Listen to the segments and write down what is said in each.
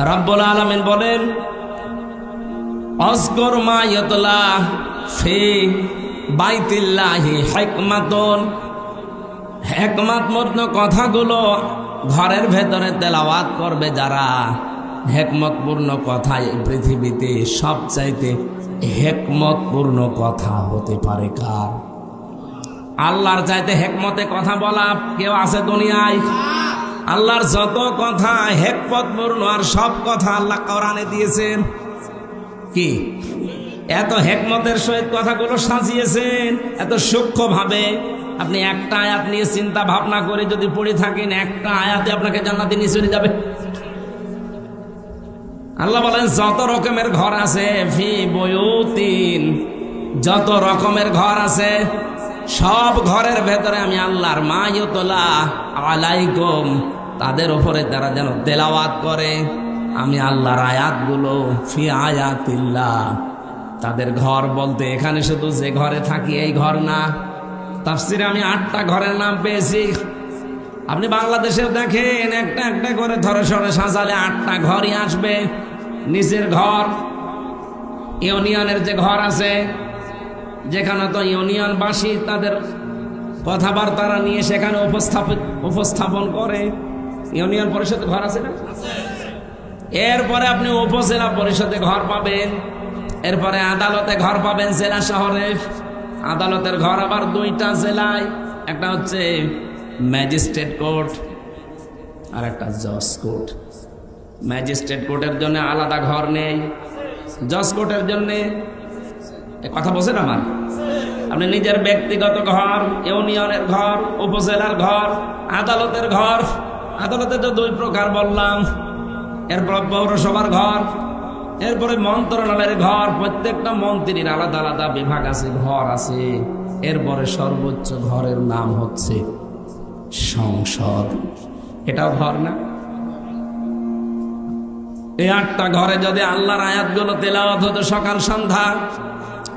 রব্বুল আলামিন বলেন আযকুর মা ইয়াতলা ফি বাইতিল্লাহি হিকমাতুন, হিকমতপূর্ণ কথাগুলো ঘরের ভেতরে তেলাওয়াত করবে যারা, হিকমতপূর্ণ কথা এই পৃথিবীতে সবচাইতে হিকমতপূর্ণ কথা হতে পারে কার? আল্লাহর চাইতে হিকমতে কথা বলা কেউ আছে দুনিয়ায়? আল্লাহর যত কথা হিকমতপূর্ণ, আর সব কথা আল্লাহ কোরআনে দিয়েছেন। কি এত হিকমতের সহিত কথাগুলো সাজিয়েছেন, এত সূক্ষ্ম ভাবে। আপনি একটা আয়াত নিয়ে চিন্তা ভাবনা করে যদি পড়ে থাকেন, একটা আয়াতে আপনাকে জান্নাতে নিয়ে চলে যাবে। আল্লাহ বলেন যত রকমের ঘর আছে, ফি বুয়ুতিন, যত রকমের ঘর আছে সব ঘরের ভেতরে আমি আল্লাহর মা ইউতলা আলাইকুম, তাদের উপরে তারা যেন তেলাওয়াত করে আমি আল্লাহর আয়াতগুলো। ফি আয়াতিল্লাহ, তাদের ঘর বলতে এখানে শুধু যে ঘরে থাকি এই ঘর না, তাফসিরে আমি 8টা ঘরের নাম পেয়েছি। আপনি বাংলাদেশের দেখেন একটা একটা করে ধরে সরে সাজালে 8টা ঘরই আসবে। নিচের ঘর, ইউনিয়নের যে ঘর আছে, যেখানে তো ইউনিয়নবাসী তাদের কথাবার্তা নিয়ে সেখানে উপস্থাপন করে, ইউনিয়ন পরিষদ ঘর আছে না? এরপরে আপনি উপজেলা পরিষদে ঘর পাবেন, এরপরে আদালতে ঘর পাবেন জেলা শহরে। আদালতের ঘর আবার 2টা জেলায়, একটা হচ্ছে ম্যাজিস্ট্রেট কোর্ট আর একটা জজ কোর্ট। ম্যাজিস্ট্রেট কোর্টের জন্য আলাদা ঘর নেই, জজ কোর্টের জন্য। কথা বলছেন আমার? আপনি নিজের ব্যক্তিগত ঘর, ইউনিয়নের ঘর, উপজেলার ঘর, আদালতের ঘর। আদালতে তো 2 প্রকার বললাম। এরপর পৌরসভার ঘর, এরপরে মন্ত্রণালয়ের ঘর। প্রত্যেকটা মন্ত্রীর আলাদা আলাদা বিভাগ আছে, ঘর আছে। এরপরে সর্বোচ্চ ঘরের নাম হচ্ছে সংসদ। এটাও ঘর না? এই 8টা ঘরে যদি আল্লাহর আয়াতগুলো তেলাওয়াত হতো সকাল সন্ধ্যা,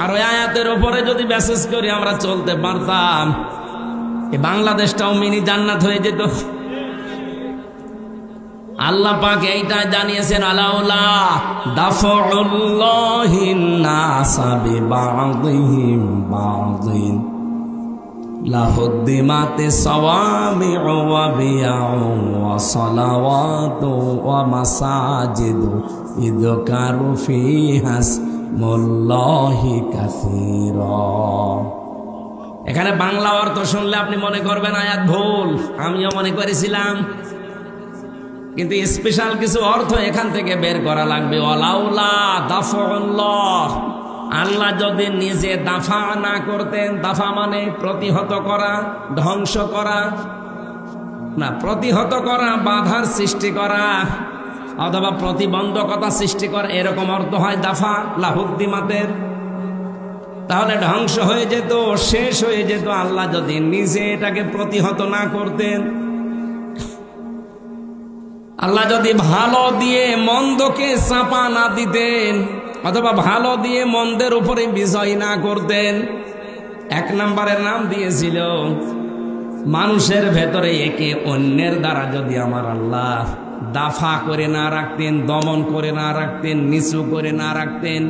আর ওই আয়াতের উপরে যদি মেসেজ করে আমরা চলতে পারতাম, এই বাংলাদেশটাও মিনি জান্নাত হয়ে যেত। আল্লাহ পাক এইটাই জানিয়েছেন, আলাউলা দাফউল্লাহিন নাসা বিবাযিহিম বাযিন লাহুদ্দিমাতি সাওয়ামিউ ওয়া বিয়াউ ওয়া সালাওয়াতু ওয়া মাসাজিদু ইযকারু ফিহা ইসমুল্লাহি কাসীরা। এখানে বাংলা অর্থ শুনলে আপনি মনে করবেন আয়াত ভুল, আমিও মনে করেছিলাম, কিন্তু স্পেশাল কিছু অর্থ এখান থেকে বের করা লাগবে। ওয়ালাউলা দাফউল্লাহ, আল্লাহ যদি নিজে দাফা না করতেন, দাফা মানে প্রতিহত করা, ধ্বংস করা না, প্রতিহত করা, বাধার সৃষ্টি করা অথবা প্রতিবন্ধকতা সৃষ্টি করা, এরকম অর্থ হয় দাফা লাহুদ্দিমাতের। তাহলে ধ্বংস হয়ে যেত, শেষ হয়ে যেত। আল্লাহ যদি নিজে এটাকে প্রতিহত না করতেন, আল্লাহ যদি ভালো দিয়ে মন্দকে চাপা না দিতেন, অথবা ভালো দিয়ে মন্দের উপরে বিজয় না করতেন। 1 নম্বরের নাম দিয়েছিল মানুষের ভেতরে একে অন্যের দ্বারা যদি আমার আল্লাহ দাফা করে না রাখতেন, দমন করে না রাখতেন, নিচু করে না রাখতেন,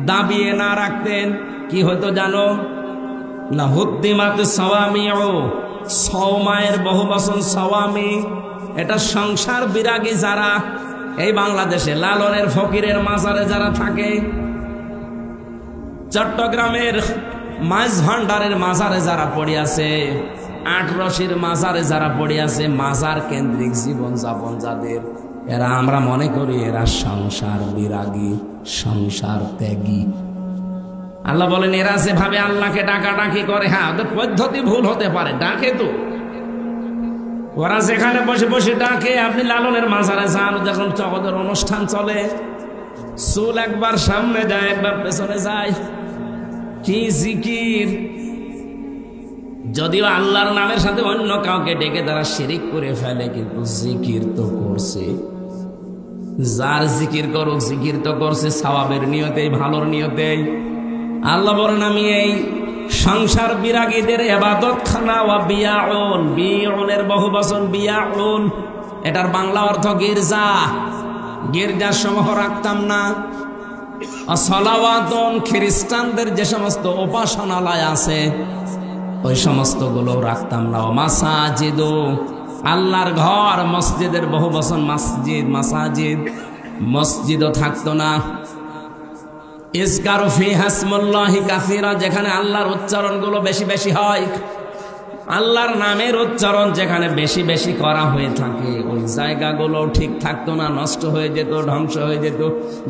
দাবিয়ে না রাখতেন, কি হতো জানো? লাহুদ্দিমাত সাওয়ামিউ, সওমায়ের বহুবচন সাওয়ামি। এটা সংসার বিরাগী যারা এই বাংলাদেশে লালনের ফকিরের মাজারে যারা থাকে, চট্টগ্রামের মাছ ভান্ডারের মাজারে যারা পড়ে আছে, 8 রশির মাজারে যারা পড়ে আছে, মাজার কেন্দ্রিক জীবন যাপন যাদের, এরা আমরা মনে করি এরা সংসার বিরাগী, সংসার ত্যাগী। আল্লাহ বলেন এরা যেভাবে আল্লাহকে ডাকাডাকি করে, হ্যাঁ ওদের পদ্ধতি ভুল হতে পারে, ডাকে তো ওরা যেখানে বসে বসে ডাকে। আপনি লালনের মাজারে যান, যখন ওদের অনুষ্ঠান চলে, চুল একবার সামনে যায় একবার পেছনে যায়, কি জিকির! যদিও আল্লাহর নামের সাথে অন্য কাউকে ডেকে তারা শিরিক করে ফেলে, কিন্তু জিকির তো করছে। যার জিকির করুক, জিকির তো করছে সওয়াবের নিয়তেই, ভালোর নিয়তেই। আল্লাহ বলেন আমি এই সংসার বিরাগীদের ইবাদত খানা ওয়া বিয়াউন, বিউনের বহুবচন বিয়াউন, এটার বাংলা অর্থ গির্জা। গির্জাসমূহ রাখতাম না। সালাওয়াতুন খ্রিস্টানদের যে সমস্ত উপাসনালয় আছে ওই সমস্তগুলো রাখতাম না। মাসাজিদু আল্লাহর ঘর, মসজিদের বহু বচন মসজিদ, মাসাজিদ, মসজিদও থাকতো না। ইজকারু ফিহা ইসমুল্লাহি কাসীরা, যেখানে আল্লাহর উচ্চারণগুলো বেশি বেশি হয়, আল্লাহর নামের উচ্চারণ যেখানে বেশি বেশি করা হয়ে থাকে ওই জায়গাগুলো ঠিক থাকতো না, নষ্ট হয়ে যেত, ধ্বংস হয়ে যেত।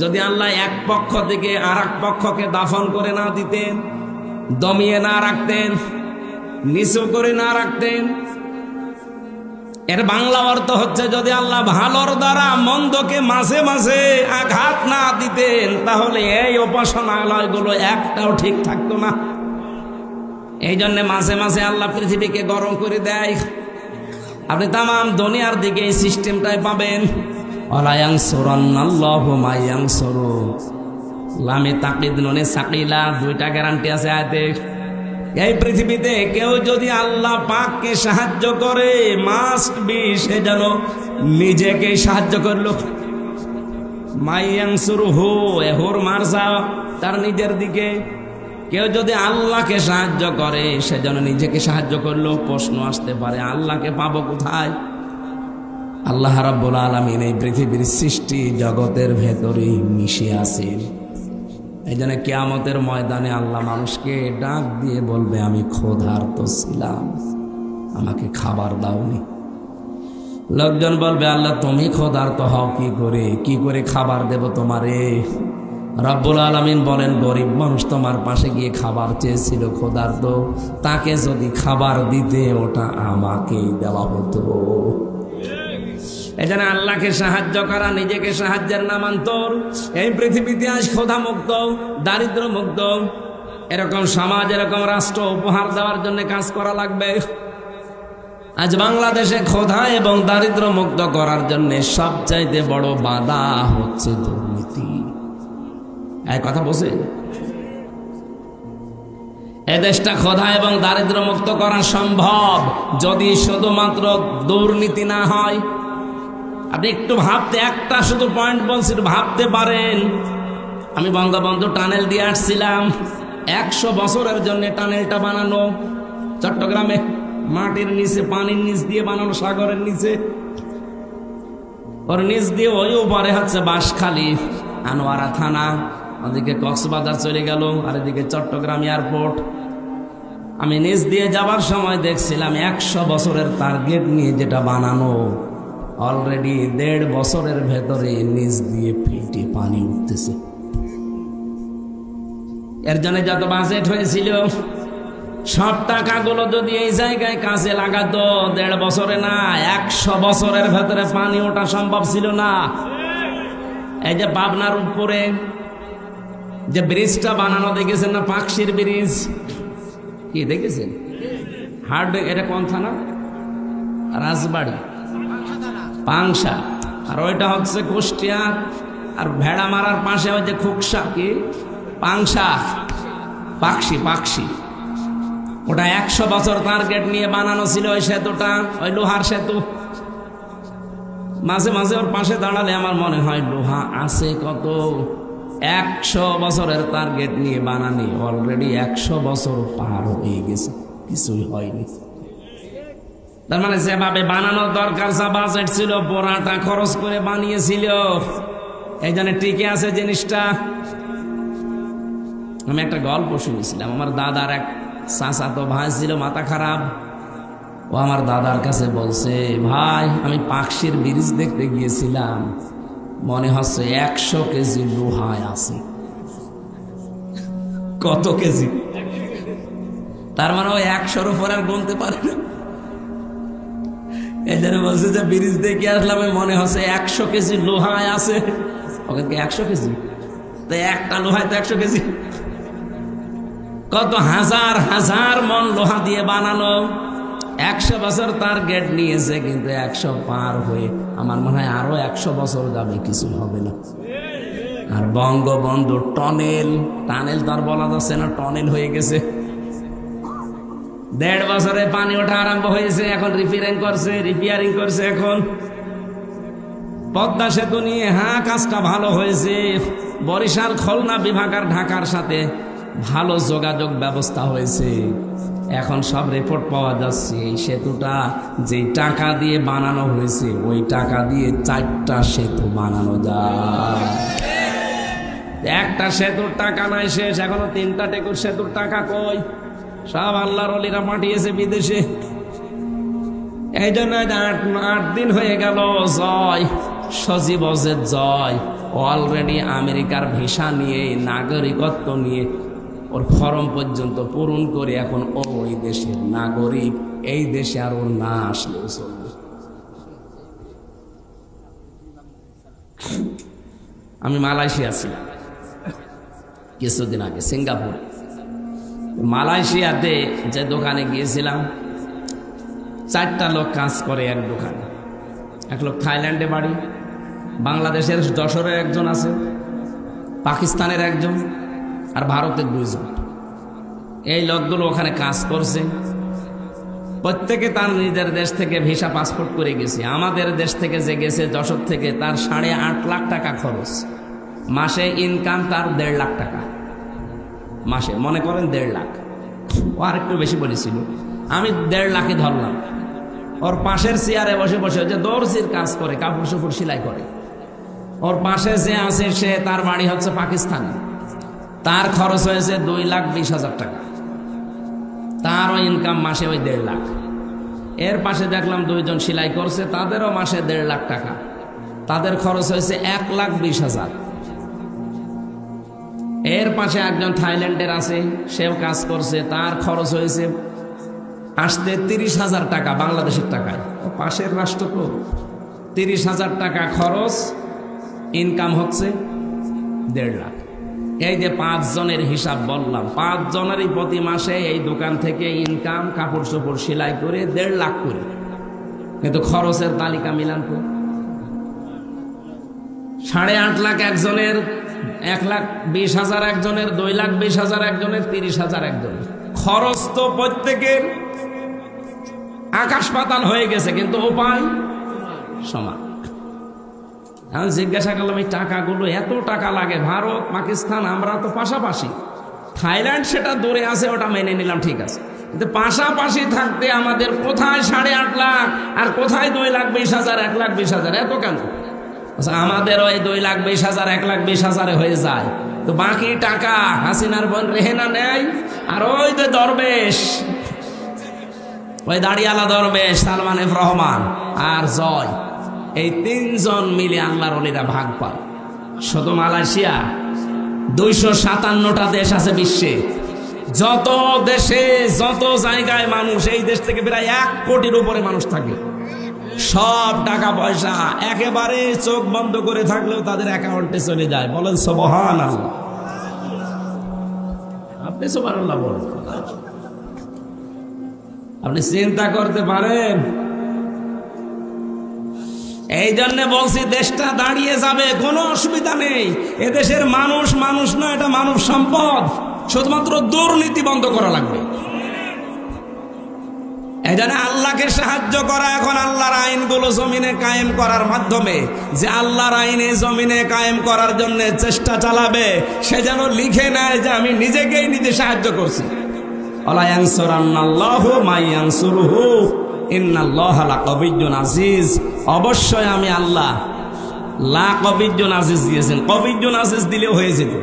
যদি আল্লাহ এক পক্ষ থেকে আর এক পক্ষকে দাফন করে না দিতেন, দমিয়ে না রাখতেন, নিচু করে না রাখতেন। এর বাংলা অর্থ হচ্ছে যদি আল্লাহ ভালোর দ্বারা মন্দকে মাঝে মাঝে আঘাত না দিতেন তাহলে এই উপাসনালয়গুলো একটাও ঠিক থাকতো না। এই জন্য মাঝে মাঝে আল্লাহ পৃথিবীকে গরম করে দেয়। আপনি তামাম দুনিয়ার দিকে এই সিস্টেমটাই পাবেন। লামে তাকিদ নুনে সাকিলা, দুইটা গ্যারান্টি আছে আয়াতে। এই পৃথিবীতে কেউ যদি আল্লাহ পাককে সাহায্য করে মাস্ট বি সে যেন নিজেকে সাহায্য করলো। মাইয়াংসুরহু এহুর মারসা, তার নিজের দিকে। কেউ যদি আল্লাহকে সাহায্য করে সে যেন নিজেকে সাহায্য করলো। প্রশ্ন আসতে পারে আল্লাহকে পাবো কোথায়? আল্লাহ রাব্বুল আলামিন এই পৃথিবীর সৃষ্টি জগতের ভেতরেই মিশে আছেন। এই জন্য কিয়ামতের ময়দানে আল্লাহ মানুষকে ডাক দিয়ে বলবে আমি ক্ষুধার্ত ছিলাম, আমাকে খাবার দাওনি। লোকজন বলবে আল্লাহ তুমি ক্ষুধার্ত হও কি করে খাবার দেব তোমারে? রব্বুল আলামিন বলেন গরিব মানুষ তোমার পাশে গিয়ে খাবার চেয়েছিল ক্ষুধার্ত, তাকে যদি খাবার দিতে ওটা আমাকেই দেওয়া হতো। এজন্য আল্লাহকে সাহায্য করা নিজেকে সাহায্যের নামান্তর। এই পৃথিবীতে আজ ক্ষুধা মুক্ত, দারিদ্র মুক্ত এরকম সমাজ, এরকম রাষ্ট্র উপহার দেওয়ার জন্য কাজ করা লাগবে। আজ বাংলাদেশে ক্ষুধা এবং দারিদ্র মুক্ত করার জন্য সবচাইতে বড় বাধা হচ্ছে দুর্নীতি। এই কথা বলছে, এ দেশটা ক্ষুধা এবং দারিদ্র মুক্ত করা সম্ভব যদি শুধুমাত্র দুর্নীতি না হয়। আপনি একটু ভাবতে, একটা শুধু পয়েন্ট বলছি, ভাবতে পারেন। আমি বঙ্গবন্ধু টানেল দিয়ে আসছিলাম, 100 বছরের জন্য টানেলটা বানানো চট্টগ্রামে, মাটির নিচে, পানির নিচ দিয়ে বানানো, সাগরের নিচে, ওর নিচ দিয়ে ওই উপরে হচ্ছে বাঁশখালী, আনোয়ারা থানা, ওদিকে কক্সবাজার চলে গেল, আর এদিকে চট্টগ্রাম এয়ারপোর্ট। আমি নিচ দিয়ে যাবার সময় দেখছিলাম 100 বছরের টার্গেট নিয়ে যেটা বানানো, অলরেডি 1.5 বছরের ভেতরে নিচ দিয়ে ফিটে পানি উঠতেছে। এর জন্য যত বাজেট হয়েছিল সব টাকাগুলো যদি এই জায়গায় কাজে লাগাতো 1.5 বছরে না 100 বছরের ভেতরে পানি ওঠা সম্ভব ছিল না। এই যে পাবনার উপরে যে ব্রিজটা বানানো দেখেছেন না, পাকশির ব্রিজ, কি দেখেছেন? হার্ড, এটা কোন থানা? রাজবাড়ি, পাংশা। আর ওইটা হচ্ছে কুষ্টিয়া। আর ভেড়া মারার পাশে ওই যে খুকসা, কি পাংশা, পাকশি। ওটা 100 বছর টার্গেট নিয়ে বানানো ছিল ওই সেতুটা, ওই লোহার সেতু। মাঝে মাঝে ওর পাশে দাঁড়ালে আমার মনে হয় লোহা আছে কত। 100 বছরের টার্গেট নিয়ে বানানি, অলরেডি 100 বছর পার হয়ে গেছে, কিছুই হয়নি। তার মানে যেভাবে বানানোর দরকার যা বাজেট ছিল পুরাটা খরচ করে বানিয়েছিল, এই জন্য টিকে আছে জিনিসটা। আমি একটা গল্প শুনেছিলাম, আমার দাদার এক চাচাতো ভাই ছিল মাথা খারাপ। ও আমার দাদার কাছে বলছে, ভাই আমি পাকশির ব্রিজ দেখতে গিয়েছিলাম, মনে হচ্ছে 100 কেজি লোহায় আছে। কত কেজি? তার মানে ওই 100-র উপর আর গুনতে পারে না। এই জন্য বলছে যে ব্রিজ দেখে আসলাম, মনে হচ্ছে 100 কেজি লোহায় আছে। ওখানে 100 কেজি? তো একটা লোহায় তো 100 কেজি। কত হাজার হাজার মন লোহা দিয়ে বানানো, 100 বছর টার্গেট নিয়েছে, কিন্তু 100 পার হয়ে আমার মনে হয় আরো 100 বছর যাবে, কিছু হবে না। আর বঙ্গবন্ধু টানেল তার বলা যাচ্ছে না, টানেল হয়ে গেছে। 1.5 বছরে পানি ওঠা আরম্ভ হয়েছে, এখন রিপেয়ারিং করছে এখন। পদ্মা সেতু নিয়ে হ্যাঁ কাজটা ভালো হয়েছে, বরিশাল খুলনা বিভাগ আর ঢাকার সাথে ভালো যোগাযোগ ব্যবস্থা হয়েছে। এখন সব রিপোর্ট পাওয়া যাচ্ছে এই সেতুটা যে টাকা দিয়ে বানানো হয়েছে ওই টাকা দিয়ে 4টা সেতু বানানো যায়। একটা সেতুর টাকা নাই শেষ, এখনো 3টা টেকুর সেতুর টাকা কই? সব আল্লাহর ওলিরা পাঠিয়েছে বিদেশে। এই জন্য 8 দিন হয়ে গেল জয় সজীব অজেদ জয় অলরেডি আমেরিকার ভিসা নিয়ে নাগরিকত্ব নিয়ে ওর ফর্ম পর্যন্ত পূরণ করে এখন ওই দেশের নাগরিক। এই দেশে আর ওর না আসলেও চলবে। আমি মালয়েশিয়া ছিলাম কিছুদিন আগে, সিঙ্গাপুরে। মালয়েশিয়াতে যে দোকানে গিয়েছিলাম, 4টা লোক কাজ করে এক দোকানে। এক লোক থাইল্যান্ডে বাড়ি, বাংলাদেশের যশোরের একজন আছে, পাকিস্তানের একজন, আর ভারতের 2জন। এই লোকগুলো ওখানে কাজ করছে। প্রত্যেকে তার নিজের দেশ থেকে ভিসা পাসপোর্ট করে গেছে। আমাদের দেশ থেকে যে গেছে যশোর থেকে, তার 8.5 লাখ টাকা খরচ। মাসে ইনকাম তার 1.5 লাখ টাকা মাসে, মনে করেন 1.5 লাখ। ও আর একটু বেশি বলেছিল, আমি 1.5 লাখই ধরলাম। ওর পাশের চেয়ারে বসে বসে যে দর্জির কাজ করে, কাপড় চোপড় সেলাই করে, ওর পাশে যে আছে সে, তার বাড়ি হচ্ছে পাকিস্তানে। তার খরচ হয়েছে 2,20,000 টাকা। তারও ইনকাম মাসে ওই 1.5 লাখ। এর পাশে দেখলাম 2জন সেলাই করছে, তাদেরও মাসে 1.5 লাখ টাকা। তাদের খরচ হয়েছে 1,20,000। এর পাশে একজন থাইল্যান্ডের আছে, সেও কাজ করছে, তার খরচ হয়েছে আসতে 30,000 টাকা বাংলাদেশের টাকায়। পাশের রাষ্ট্র তো 30,000 টাকা খরচ, ইনকাম হচ্ছে 1.5 লাখ। এই যে 5 জনের হিসাব বললাম, 5 জনেরই প্রতি মাসে এই দোকান থেকে ইনকাম, কাপড় চোপড় সেলাই করে 1.5 লাখ করে। কিন্তু খরচের তালিকা মিলান তো, 8.5 লাখ একজনের, 1,20,000 একজনের, 2,20,000 একজনের, 30,000 একজনের। খরচ তো প্রত্যেকের আকাশ পাতাল হয়ে গেছে, কিন্তু উপায় সমান। আমি জিজ্ঞাসা করলাম এই টাকাগুলো, এত টাকা লাগে? ভারত পাকিস্তান আমরা তো পাশাপাশি, থাইল্যান্ড সেটা দূরে আছে, ওটা মেনে নিলাম, ঠিক আছে। কিন্তু পাশাপাশি থাকতে আমাদের কোথায় 8.5 লাখ আর কোথায় 2,20,000, 1,20,000, এত কেন? আমাদের ওই 2,20,000, 1,20,000 হয়ে যায়, তো বাকি টাকা হাসিনার বোন রেহেনা নেয়। আর ওই যে দরবেশ, ওই দাড়িয়ালা দরবেশ সালমান এফ রহমান আর জয়, এই 3 জন মিলে আল্লাহর ওলিরা ভাগ পায়। শুধু মালয়েশিয়া 257টা দেশ আছে বিশ্বে। যত দেশে যত জায়গায় মানুষ, এই দেশ থেকে প্রায় 1 কোটির উপরে মানুষ থাকে। সব টাকা পয়সা একেবারে চোখ বন্ধ করে থাকলেও তাদের অ্যাকাউন্টে চলে যায়। বলেন সুবহানাল্লাহ। আপনি সুবহানাল্লাহ বলেন। আপনি চিন্তা করতে পারেন? এই জন্য বলছি দেশটা দাঁড়িয়ে যাবে, কোনো অসুবিধা নেই। এদেশের মানুষ মানুষ না, এটা মানব সম্পদ। শুধুমাত্র দুর্নীতি বন্ধ করা লাগবে। এই জন্য আল্লাহকে সাহায্য করা, এখন আল্লাহর আইনগুলো জমিনে কায়েম করার মাধ্যমে, যে আল্লাহর আইনে জমিনে কায়েম করার জন্য চেষ্টা চালাবে, সে যেন লিখে নেয় যে আমি নিজেকেই নিজে সাহায্য করছি। আলা ইয়ানসুরান্নাল্লাহু মাইয়ানসুরুহু ইন্নাল্লাহা লাকাবিয়্যুন আজিজ। অবশ্যই আমি আল্লাহ লাকাবিয়্যুন আজিজ দিয়েছেন। কবিয়্যুন আজিজ দিলেও হয়ে যেত,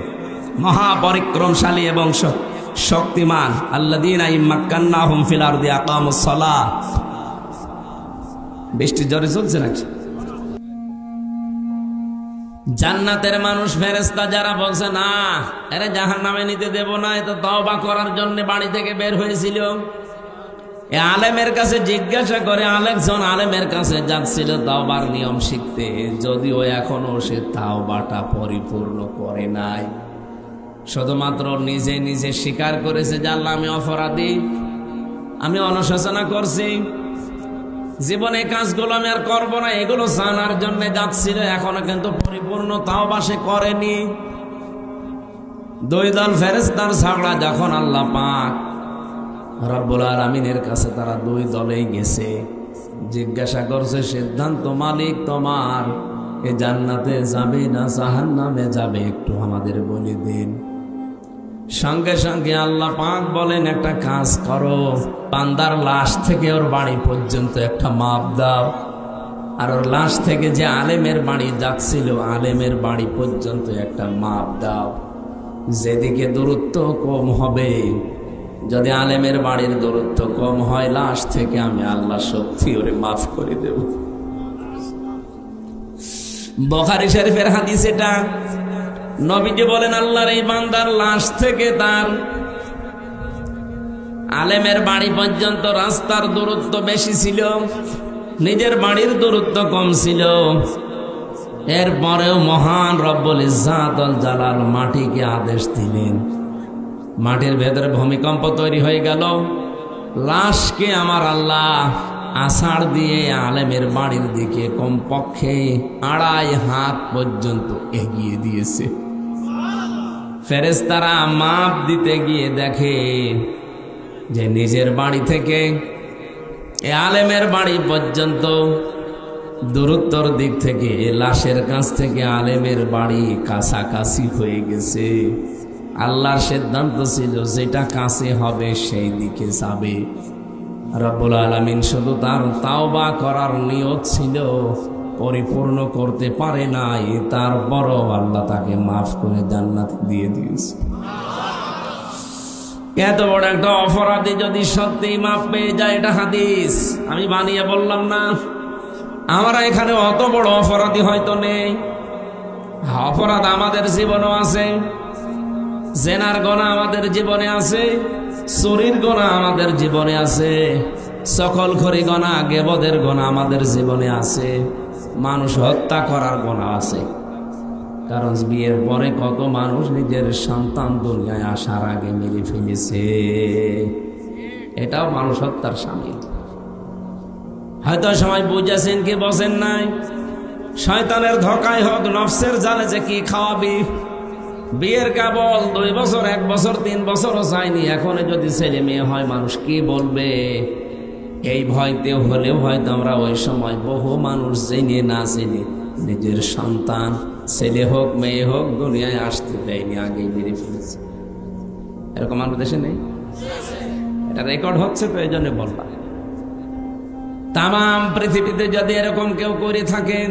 মহাপরিক্রমশালী এবং শক্তিমান। আল্লাযীনা ইম্মাক্কান্নাহুম ফিল আরদি আকামুস সালাহ। বৃষ্টি জোরে চলছে নাকি? জান্নাতের মানুষ ফেরেশতা যারা বলছে না এরা জাহান্নামে নিতে দেব না, এটা তওবা করার জন্য বাড়ি থেকে বের হয়েছিল। এ আলেমের কাছে জিজ্ঞাসা করে, আরেকজন আলেমের কাছে যাচ্ছিল তওবার নিয়ম শিখতে, যদিও এখনো সে তওবাটা পরিপূর্ণ করে নাই। শুধুমাত্র নিজে নিজে স্বীকার করেছে যে আল্লাহ আমি অপরাধী, আমি অনুশোচনা করছি, জীবনে কাজগুলো আমি আর করবো না, এগুলো জানার জন্য যাচ্ছিল। এখনো কিন্তু পরিপূর্ণ তওবা সে করেনি। 2 দল ফেরেশতার ঝগড়া যখন আল্লাহ পাক রব্বুল আলামিনের কাছে তারা 2 দলেই গেছে, জিজ্ঞাসা করছে সিদ্ধান্ত মালিক তোমার, এ জান্নাতে যাবে না জাহান্নামে যাবে, একটু আমাদের বলে দিন। সঙ্গে সঙ্গে আল্লাহ পাক বলেন, একটা কাজ করো, বান্দার লাশ থেকে ওর বাড়ি পর্যন্ত একটা মাপ দাও, আর ওর লাশ থেকে যে আলেমের বাড়ি যাচ্ছিল আলেমের বাড়ি পর্যন্ত একটা মাপ দাও। যেদিকে দূরত্ব কম হবে, যদি আলেমের বাড়ির দূরত্ব কম হয়, লাশ থেকে আমি আল্লাহ শক্তি ওরে মাফ করে দেব। বুখারী শরীফের হাদিস এটা। নবীজি বলেন, আল্লাহর এই বান্দার লাশ থেকে তার আলেমের বাড়ি পর্যন্ত রাস্তার দূরত্ব বেশি ছিল, নিজের বাড়ির দূরত্ব কম ছিল। এরপরেও মহান রব্বুল ইজ্জাত ওয়াল জালাল মাটিকে আদেশ দিলেন, মাটির ভেতরে ভূমিকম্প তৈরি হয়ে গেল, লাশকে আমার আল্লাহ আষাঢ় দিয়ে আলেমের বাড়ির দিকে কমপক্ষে 2.5 হাত পর্যন্ত এগিয়ে দিয়েছে। ফেরেশতারা মাপ দিতে গিয়ে দেখে যে নিজের বাড়ি থেকে এ আলেমের বাড়ি পর্যন্ত দূরত্বর দিক থেকে লাশের কাছ থেকে আলেমের বাড়ি কাছাকাছি হয়ে গেছে। আল্লাহর সিদ্ধান্ত ছিল যেটা কাছে হবে সেই দিকে যাবে। রব্বুল আলামিন শুধু তার তাওবা করার নিয়ত ছিল, পরিপূর্ণ করতে পারে নাই, তারপরও আল্লাহ তাকে মাফ করে জান্নাত দিয়ে দিয়েছে। এত বড় একটা অপরাধী যদি সত্যি মাফ পেয়ে যায়, এটা হাদিস, আমি বানিয়ে বললাম না। আমরা এখানে অত বড় অপরাধী হয়তো নেই, অপরাধ আমাদের জীবনেও আছে, জেনার গোনা আমাদের জীবনে আছে, চুরির গোনা আমাদের জীবনে আছে, সকলখড়ি গোনা, গেবদের গোনা আমাদের জীবনে আছে, মানুষ হত্যা করার গোনা আছে। কারণ বিয়ের পরে কত মানুষ নিজের সন্তান দুনিয়ায় আসার আগে মেরে ফেলেছে, এটাও মানুষ হত্যার শামিল। হয়তো সময় বুঝেছেন কি বসেন নাই, শয়তানের ধোকায় হোক, নফসের জালে যে কি খাওয়াবি। বিয়ের কেবল 2 বছর, 1 বছর, 3 বছরও চাইনি, এখন যদি ছেলে মেয়ে হয় মানুষ কি বলবে, এই ভয়তে হলেও হয়তো আমরা ওই সময় বহু মানুষ জেনে না জেনে নিজের সন্তান, ছেলে হোক মেয়ে হোক, দুনিয়ায় আসতে দেয়নি, আগেই মেরে ফেলেছে। এরকম আমাদের দেশে নেই? এটা রেকর্ড হচ্ছে তো, এই জন্য বললাম। তামাম পৃথিবীতে যদি এরকম কেউ করে থাকেন,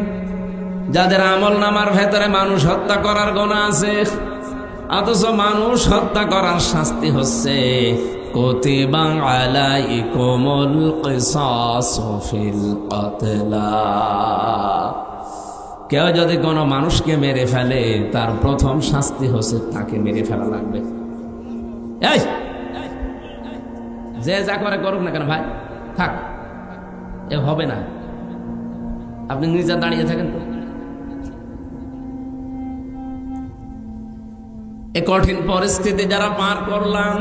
যাদের আমল নামার ভেতরে মানুষ হত্যা করার গুনাহ আছে, অথচ মানুষ হত্যা করার শাস্তি হচ্ছে কুতিবা আলাইকুমুল কিসাসু ফিল কতলা। কেউ যদি কোনো মানুষকে মেরে ফেলে, তার প্রথম শাস্তি হচ্ছে তাকে মেরে ফেলা লাগবে। এই যে যা করে করুক না কেন ভাই, থাক, এ হবে না। আপনি নিজে দাঁড়িয়ে থাকেন তো। এ কঠিন পরিস্থিতি যারা পার করলাম,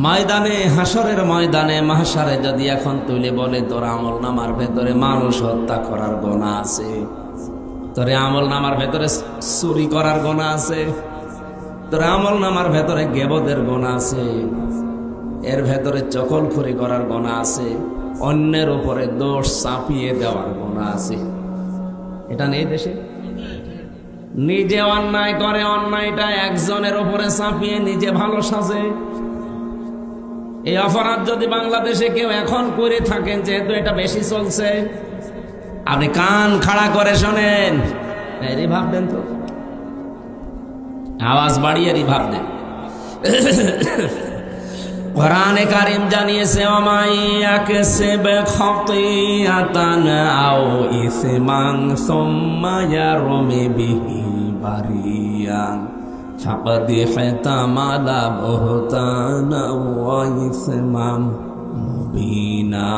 ময়দানে, হাসরের ময়দানে, মাহশারে যদি এখন তুলে বলে তোর আমল নামার ভেতরে মানুষ হত্যা করার গুনাহ আছে, তোর আমল নামার ভেতরে চুরি করার গুনাহ আছে, তোর আমল নামার ভেতরে গেবদের গুনাহ আছে, এর ভেতরে চকলখড়ি করার গুনাহ আছে, অন্যের উপরে দোষ চাপিয়ে দেওয়ার গুনাহ আছে, এটা নেই দেশে? নিজে অন্যায় করে, অন্যায়টা একজনের উপরে চাপিয়ে নিজে ভালো সাজে। এই অপরাধ যদি বাংলাদেশে কেউ এখন করে থাকেন, যেহেতু এটা বেশি চলছে, আপনি কান খাড়া করে শোনেন, রিভাব দেন তো, আওয়াজ বাড়িয়ে রিভাব দেন। কোরআনে কারীম জানিয়েছে, ওমাই ইয়াকসিব খাতিয়াতান আও ইসমান সুম্মা ইয়ারমি বিহি বারিয়ান ফাকাদ ইহতামালা বুহতানা ওয়া ইসমান মুবিনা।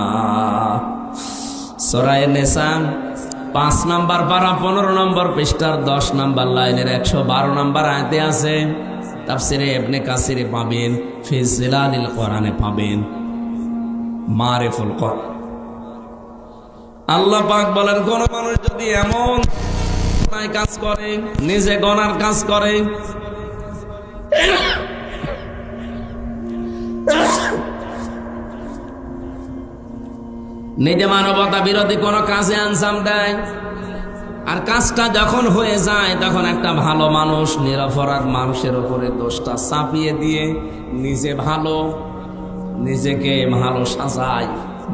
সূরা নিসা 5 নম্বর পারা 15 নম্বর পৃষ্ঠার 10 নম্বর লাইনের 112 নম্বর আয়াতে আছে। তাফসিরে ইবনে কাসিরে পাবেন, ফি জিলালিল কোরআনে পাবেন, মারিফুল কোরআন। আল্লাহ পাক বলেন, কোন মানুষ যদি এমন কাজ করে, নিজে গুনার কাজ করে, নিজে মানবতা বিরোধী কোন কাজে আঞ্জাম দেয়, আর কাজটা যখন হয়ে যায় তখন একটা ভালো মানুষ নিরপরাধ মানুষের উপরে দোষটা চাপিয়ে দিয়ে নিজেকে ভালো সাজায়,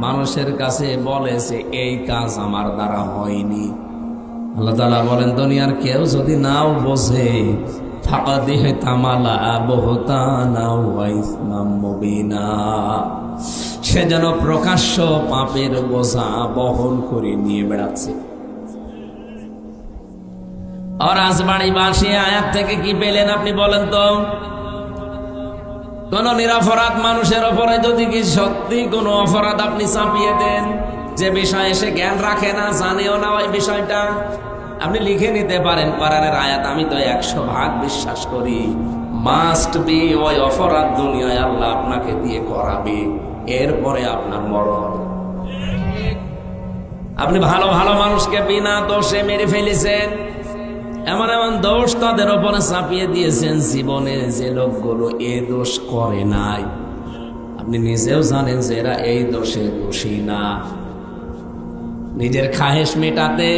মানুষের কাছে বলে যে এই কাজ আমার দ্বারা হয়নি। আল্লাহ তাআলা বলেন দুনিয়ার কেউ যদি নাও বোঝে ফাকাদ ইহতামালা বুহতানা ওয়া ইসমান মুবিনা, সে যেন প্রকাশ্য পাপের বোঝা বহন করে নিয়ে বেড়াচ্ছে। আর রাজবাড়ীবাসী আয়াত থেকে কি পেলেন আপনি বলেন তো? কোন নিরপরাধ মানুষের উপরে যদি কি সত্যি কোনো অপরাধ আপনি চাপিয়ে দেন, যে বিষয়ে সে জ্ঞান রাখে না, জানেও না ওই বিষয়টা, আপনি লিখে নিতে পারেন কোরআনের আয়াত, আমি তো 100% বিশ্বাস করি মাস্ট বি ওই অপরাধ দুনিয়ায় আল্লাহ আপনাকে দিয়ে করাবে, এরপরে আপনার মরণ। আপনি ভালো ভালো মানুষকে বিনা দোষে মেরে ফেলেছেন, এমন এমন দোষ তাদের উপরে চাপিয়ে দিয়েছেন জীবনে যে লোকগুলো এ দোষ করে নাই। আপনি নিজেও জানেন যে এরা এই দোষে দোষী না। নিজের খাহেশ মেটাতে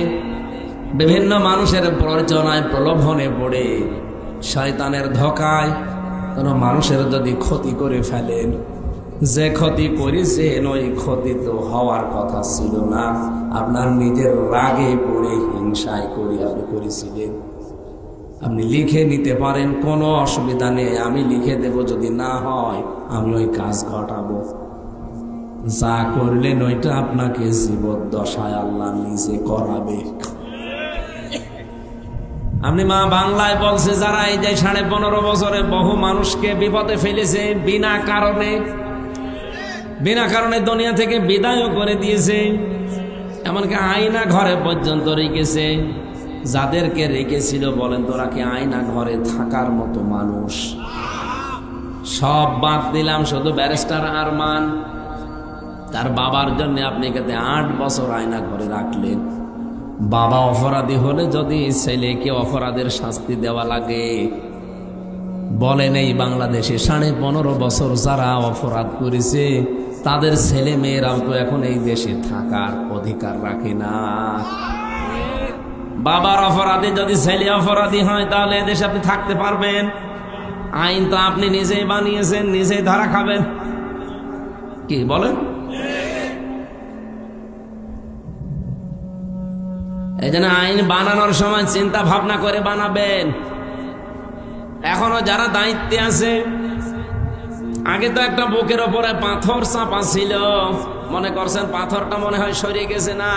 বিভিন্ন মানুষের প্ররোচনায় প্রলোভনে পড়ে শয়তানের ধোঁকায় কোনো মানুষের যদি ক্ষতি করে ফেলেন, যে ক্ষতি করেছেন ওই ক্ষতি তো হওয়ার কথা ছিল না, আপনার নিজের রাগে পড়ে হিংসায় করে আপনি করেছিলেন। আপনি লিখে নিতে পারেন, কোনো অসুবিধা নেই, আমি লিখে দেব, যদি না হয় আমি ওই কাজ ঘটাবো। যা করলেন ওইটা আপনাকে জীবদ্দশায় আল্লাহ নিজে করাবে। আপনি মা বাংলায় বলছে যারা এই যে 15.5 বছরে বহু মানুষকে বিপদে ফেলেছে বিনা কারণে দুনিয়া থেকে বিদায়ও করে দিয়েছে, এমনকি আয়না ঘরে পর্যন্ত রেখেছে। যাদেরকে রেখেছিল বলেন তোরা কি আয়না ঘরে থাকার মতো মানুষ? সব বাদ দিলাম, শুধু ব্যারিস্টার আরমান, তার বাবার জন্য আপনি কাছে 8 বছর আয়না ঘরে রাখলেন। বাবা অপরাধী হলে যদি ছেলেকে অপরাধের শাস্তি দেওয়া লাগে, বলেন এই বাংলাদেশে 15.5 বছর যারা অপরাধ করেছে তাদের ছেলে মেয়েরাও তো এখন এই দেশে থাকার অধিকার রাখে না। বাবার অপরাধী যদি ছেলে অপরাধী হয় তাহলে এদেশে আপনি থাকতে পারবেন? আইন তো আপনি নিজেই বানিয়েছেন, নিজেই ধরা খাবেন। কি বলেন? এই জন্য আইন বানানোর সময় চিন্তা ভাবনা করে বানাবেন। এখনো যারা দায়িত্বে আছে, আগে তো একটা বুকের ওপরে পাথর চাপা ছিল, মনে করছেন পাথরটা মনে হয় সরিয়ে গেছে? না,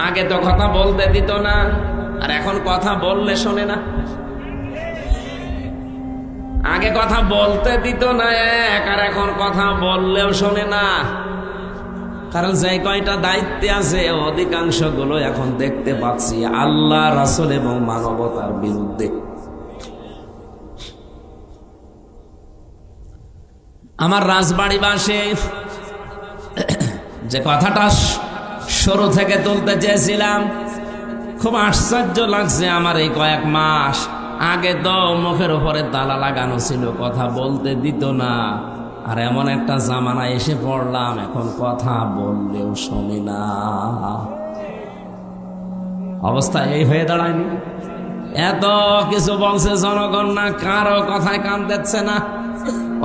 আগে তো কথা বলতে দিত না, আর এখন কথা বললে শোনে না। আগে কথা বলতে দিত না আর এখন কথা বললেও শোনে না। কারণ যে কয়টা দায়িত্বে আছে অধিকাংশ গুলো এখন দেখতে পাচ্ছি আল্লাহ, রাসূল এবং মানবতার বিরুদ্ধে। আমার রাজবাড়ীবাসী যে কথাটা শুরু থেকে তুলতে চেয়েছিলাম, খুব আশ্চর্য লাগছে আমার এই কয়েক মাস আগে তো মুখের উপরে তালা লাগানো ছিল, কথা বলতে দিত না, আর এমন একটা জামানায় এসে পড়লাম এখন কথা বললেও শোনে না। অবস্থা এই হয়ে দাঁড়ায়নি? এত কিছু বলছে জনগণ, না কারো কথায় কান দিচ্ছে না।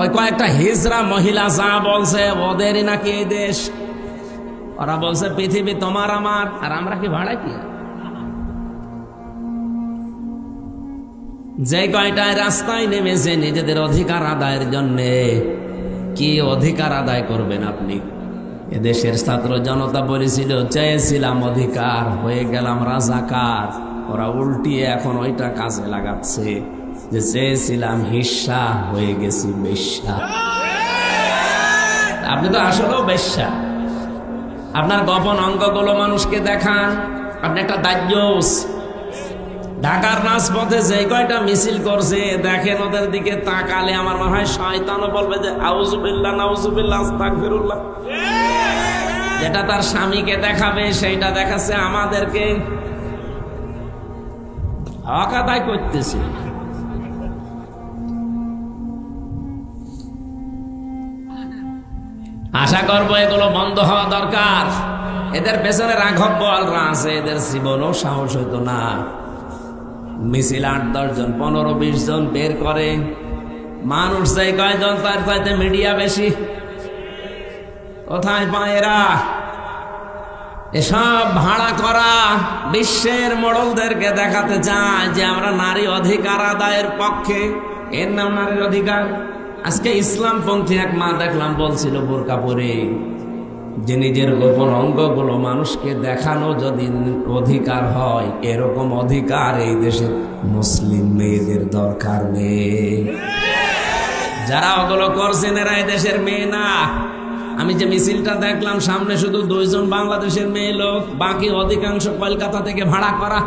ওই কয়েকটা হিজড়া মহিলা যা বলছে ওদেরই নাকি এই দেশ। ওরা বলছে পৃথিবী তোমার আমার, আর আমরা কি ভাড়া কি? যে কয়টায় রাস্তায় নেমেছে নিজেদের অধিকার আদায়ের জন্য, কি অধিকার আদায় করবেন আপনি? এদেশের ছাত্র জনতা বলেছিল চেয়েছিলাম অধিকার, হয়ে গেলাম রাজাকার। ওরা উল্টিয়ে এখন ওইটা কাজে লাগাচ্ছে, যে চেয়েছিলাম হিস্সা, হয়ে গেছি বেশ্যা। আপনি তো আসলেও বেশ্যা। আপনার গোপন অঙ্গগুলো মানুষকে দেখান, আপনি একটা দাজ্জুস। ঢাকার রাজপথে যে কয়টা মিছিল করছে দেখেন, ওদের দিকে তাকালে আমার মনে হয় শয়তানও বলবে যে আউযুবিল্লাহ নাউযুবিল্লাহ আস্তাগফিরুল্লাহ। যেটা তার স্বামীকে দেখাবে সেইটা দেখাচ্ছে আমাদেরকে। হক আদায় করতেছে। আশা করবো এগুলো বন্ধ হওয়া দরকার। এদের পেছনে রাঘব বোয়ালরা আছে, এদের জীবনও সাহস হইতো না। মিছিল 8-10 জন 15-20 জন বের করে, মানুষ চাই কয়জন, তার চাইতে মিডিয়া বেশি। কোথায় পায় এরা? এসব ভাড়া করা বিশ্বের মোড়লদেরকে দেখাতে চায় যে আমরা নারী অধিকার আদায়ের পক্ষে। এর নাম নারীর অধিকার। আজকে ইসলামপন্থী এক মা দেখলাম বলছিল বোরকা পরে যে নিজের গোপন অঙ্গগুলো মানুষকে দেখানো যদি অধিকার হয়, এরকম অধিকার এই দেশের মুসলিম মেয়েদের দরকার নেই। যারা ওগুলো করছেন এরা এই দেশের মেয়ে না। আমি যে মিছিলটা দেখলাম সামনে শুধু 2 জন বাংলাদেশের মেয়ে লোক, বাকি অধিকাংশ কলকাতা থেকে ভাড়া করা।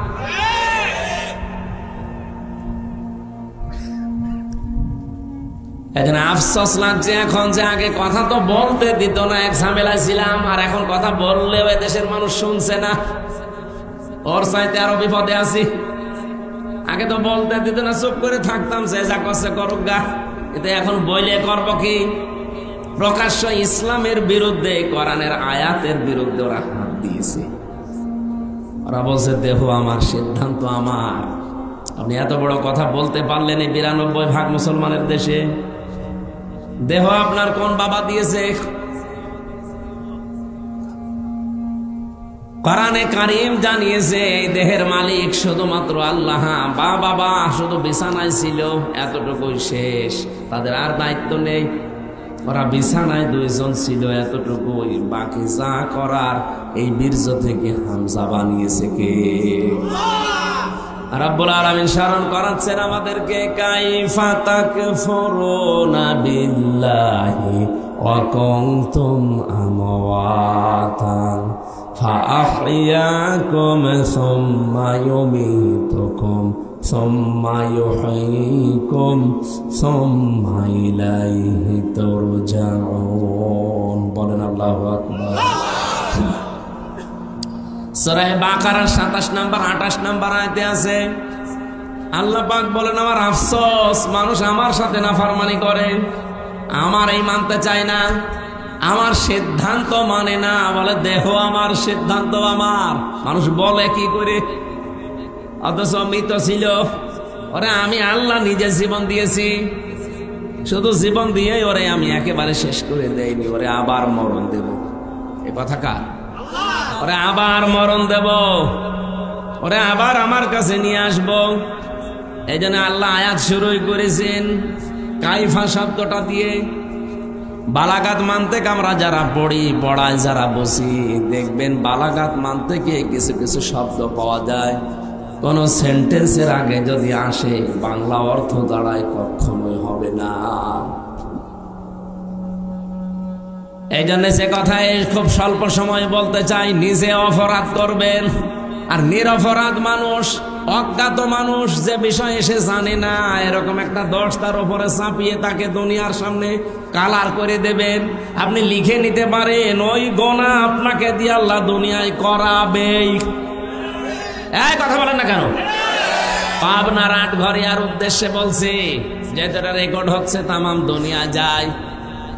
এখানে আফসোস লাগছে এখন যে আগে কথা তো বলতে দিত না, এক ঝামেলায় ছিলাম, আর এখন কথা বললেও দেশের মানুষ শুনছে না। ওর চাইতে আরো বিপদে আছি। আগে তো বলতে দিত না, চুপ করে থাকতাম, সে যা করছে করুক গা। কিন্তু এখন বইলে করবো কি? প্রকাশ্য ইসলামের বিরুদ্ধে, কোরআনের আয়াতের বিরুদ্ধে ওরা হাত দিয়েছে। ওরা বলছে দেহ আমার, সিদ্ধান্ত আমার। আপনি এত বড় কথা বলতে পারলেন এই 92% মুসলমানের দেশে? দেহ আপনার কোন বাবা দিয়েছে? কোরআনে কারীম জানিয়েছে এই দেহের মালিক শুধুমাত্র আল্লাহ। বাবা শুধু বিছানায় ছিল, এতটুকুই শেষ, তাদের আর দায়িত্ব নেই। ওরা বিছানায় 2 জন ছিল, এতটুকুই। বাকি যা করার এই বীর্য থেকে হামজা বানিয়েছে কে? রাব্বুল আলামিন স্মরণ করাচ্ছেন আমাদেরকে, কাইফা তাকফুরুনা বিল্লাহি ওয়া কুনতুম আমওয়াতান ফাআহইয়াকুম সুম্মা ইউমীতুকুম সুম্মা ইউহয়ীকুম সুম্মা ইলাইহি তুরজাউন। বলেন আল্লাহু আকবার। সূরা বাকারার 27 নম্বর 28 নম্বর আয়াতে আছে, আল্লাহ পাক বলেন আমার আফসোস, মানুষ আমার সাথে নাফরমানি করে, আমার এই মানতে চায় না, আমার সিদ্ধান্ত মানে না। বলে দেহ আমার, সিদ্ধান্ত আমার। মানুষ বলে কি করে? অথচ মৃত ছিল। ওরে আমি আল্লাহ নিজে জীবন দিয়েছি, শুধু জীবন দিয়ে ওরে আমি একেবারে শেষ করে দেইনি, ওরে আবার মরণ দেব। এ কথা কার? ওরে আবার মরণ দেব, ওরে আবার আমার কাছে নিয়ে আসব। এই জন্য আল্লাহ আয়াত শুরুই করেছেন কাইফা শব্দটা দিয়ে। বালাগাত মানতে আমরা যারা পড়ি, পড়ায় যারা বসি, দেখবেন বালাগাত মানতে গিয়ে কিছু কিছু শব্দ পাওয়া যায়, কোন সেন্টেন্সের আগে যদি আসে বাংলা অর্থ দাঁড়ায় কখনোই হবে না। এই জন্য সে কথায় খুব স্বল্প সময় বলতে চাই, নিজে অপরাধ করবেন। আর নিরপরাধ মানুষ, অজ্ঞাত মানুষ যে বিষয় এসে জানে না, এরকম একটা দোষ তার উপরে চাপিয়ে তাকে দুনিয়ার সামনে কালার করে দেবেন। আপনি লিখে নিতে পারেন ওই গোনা আপনাকে দিয়ে আল্লাহ দুনিয়ায় করাবেই। এই কথা বলেন না কেন? পাবনার আটঘরিয়ার উদ্দেশ্যে বলছি, যেটা রেকর্ড হচ্ছে তামাম দুনিয়া যায়।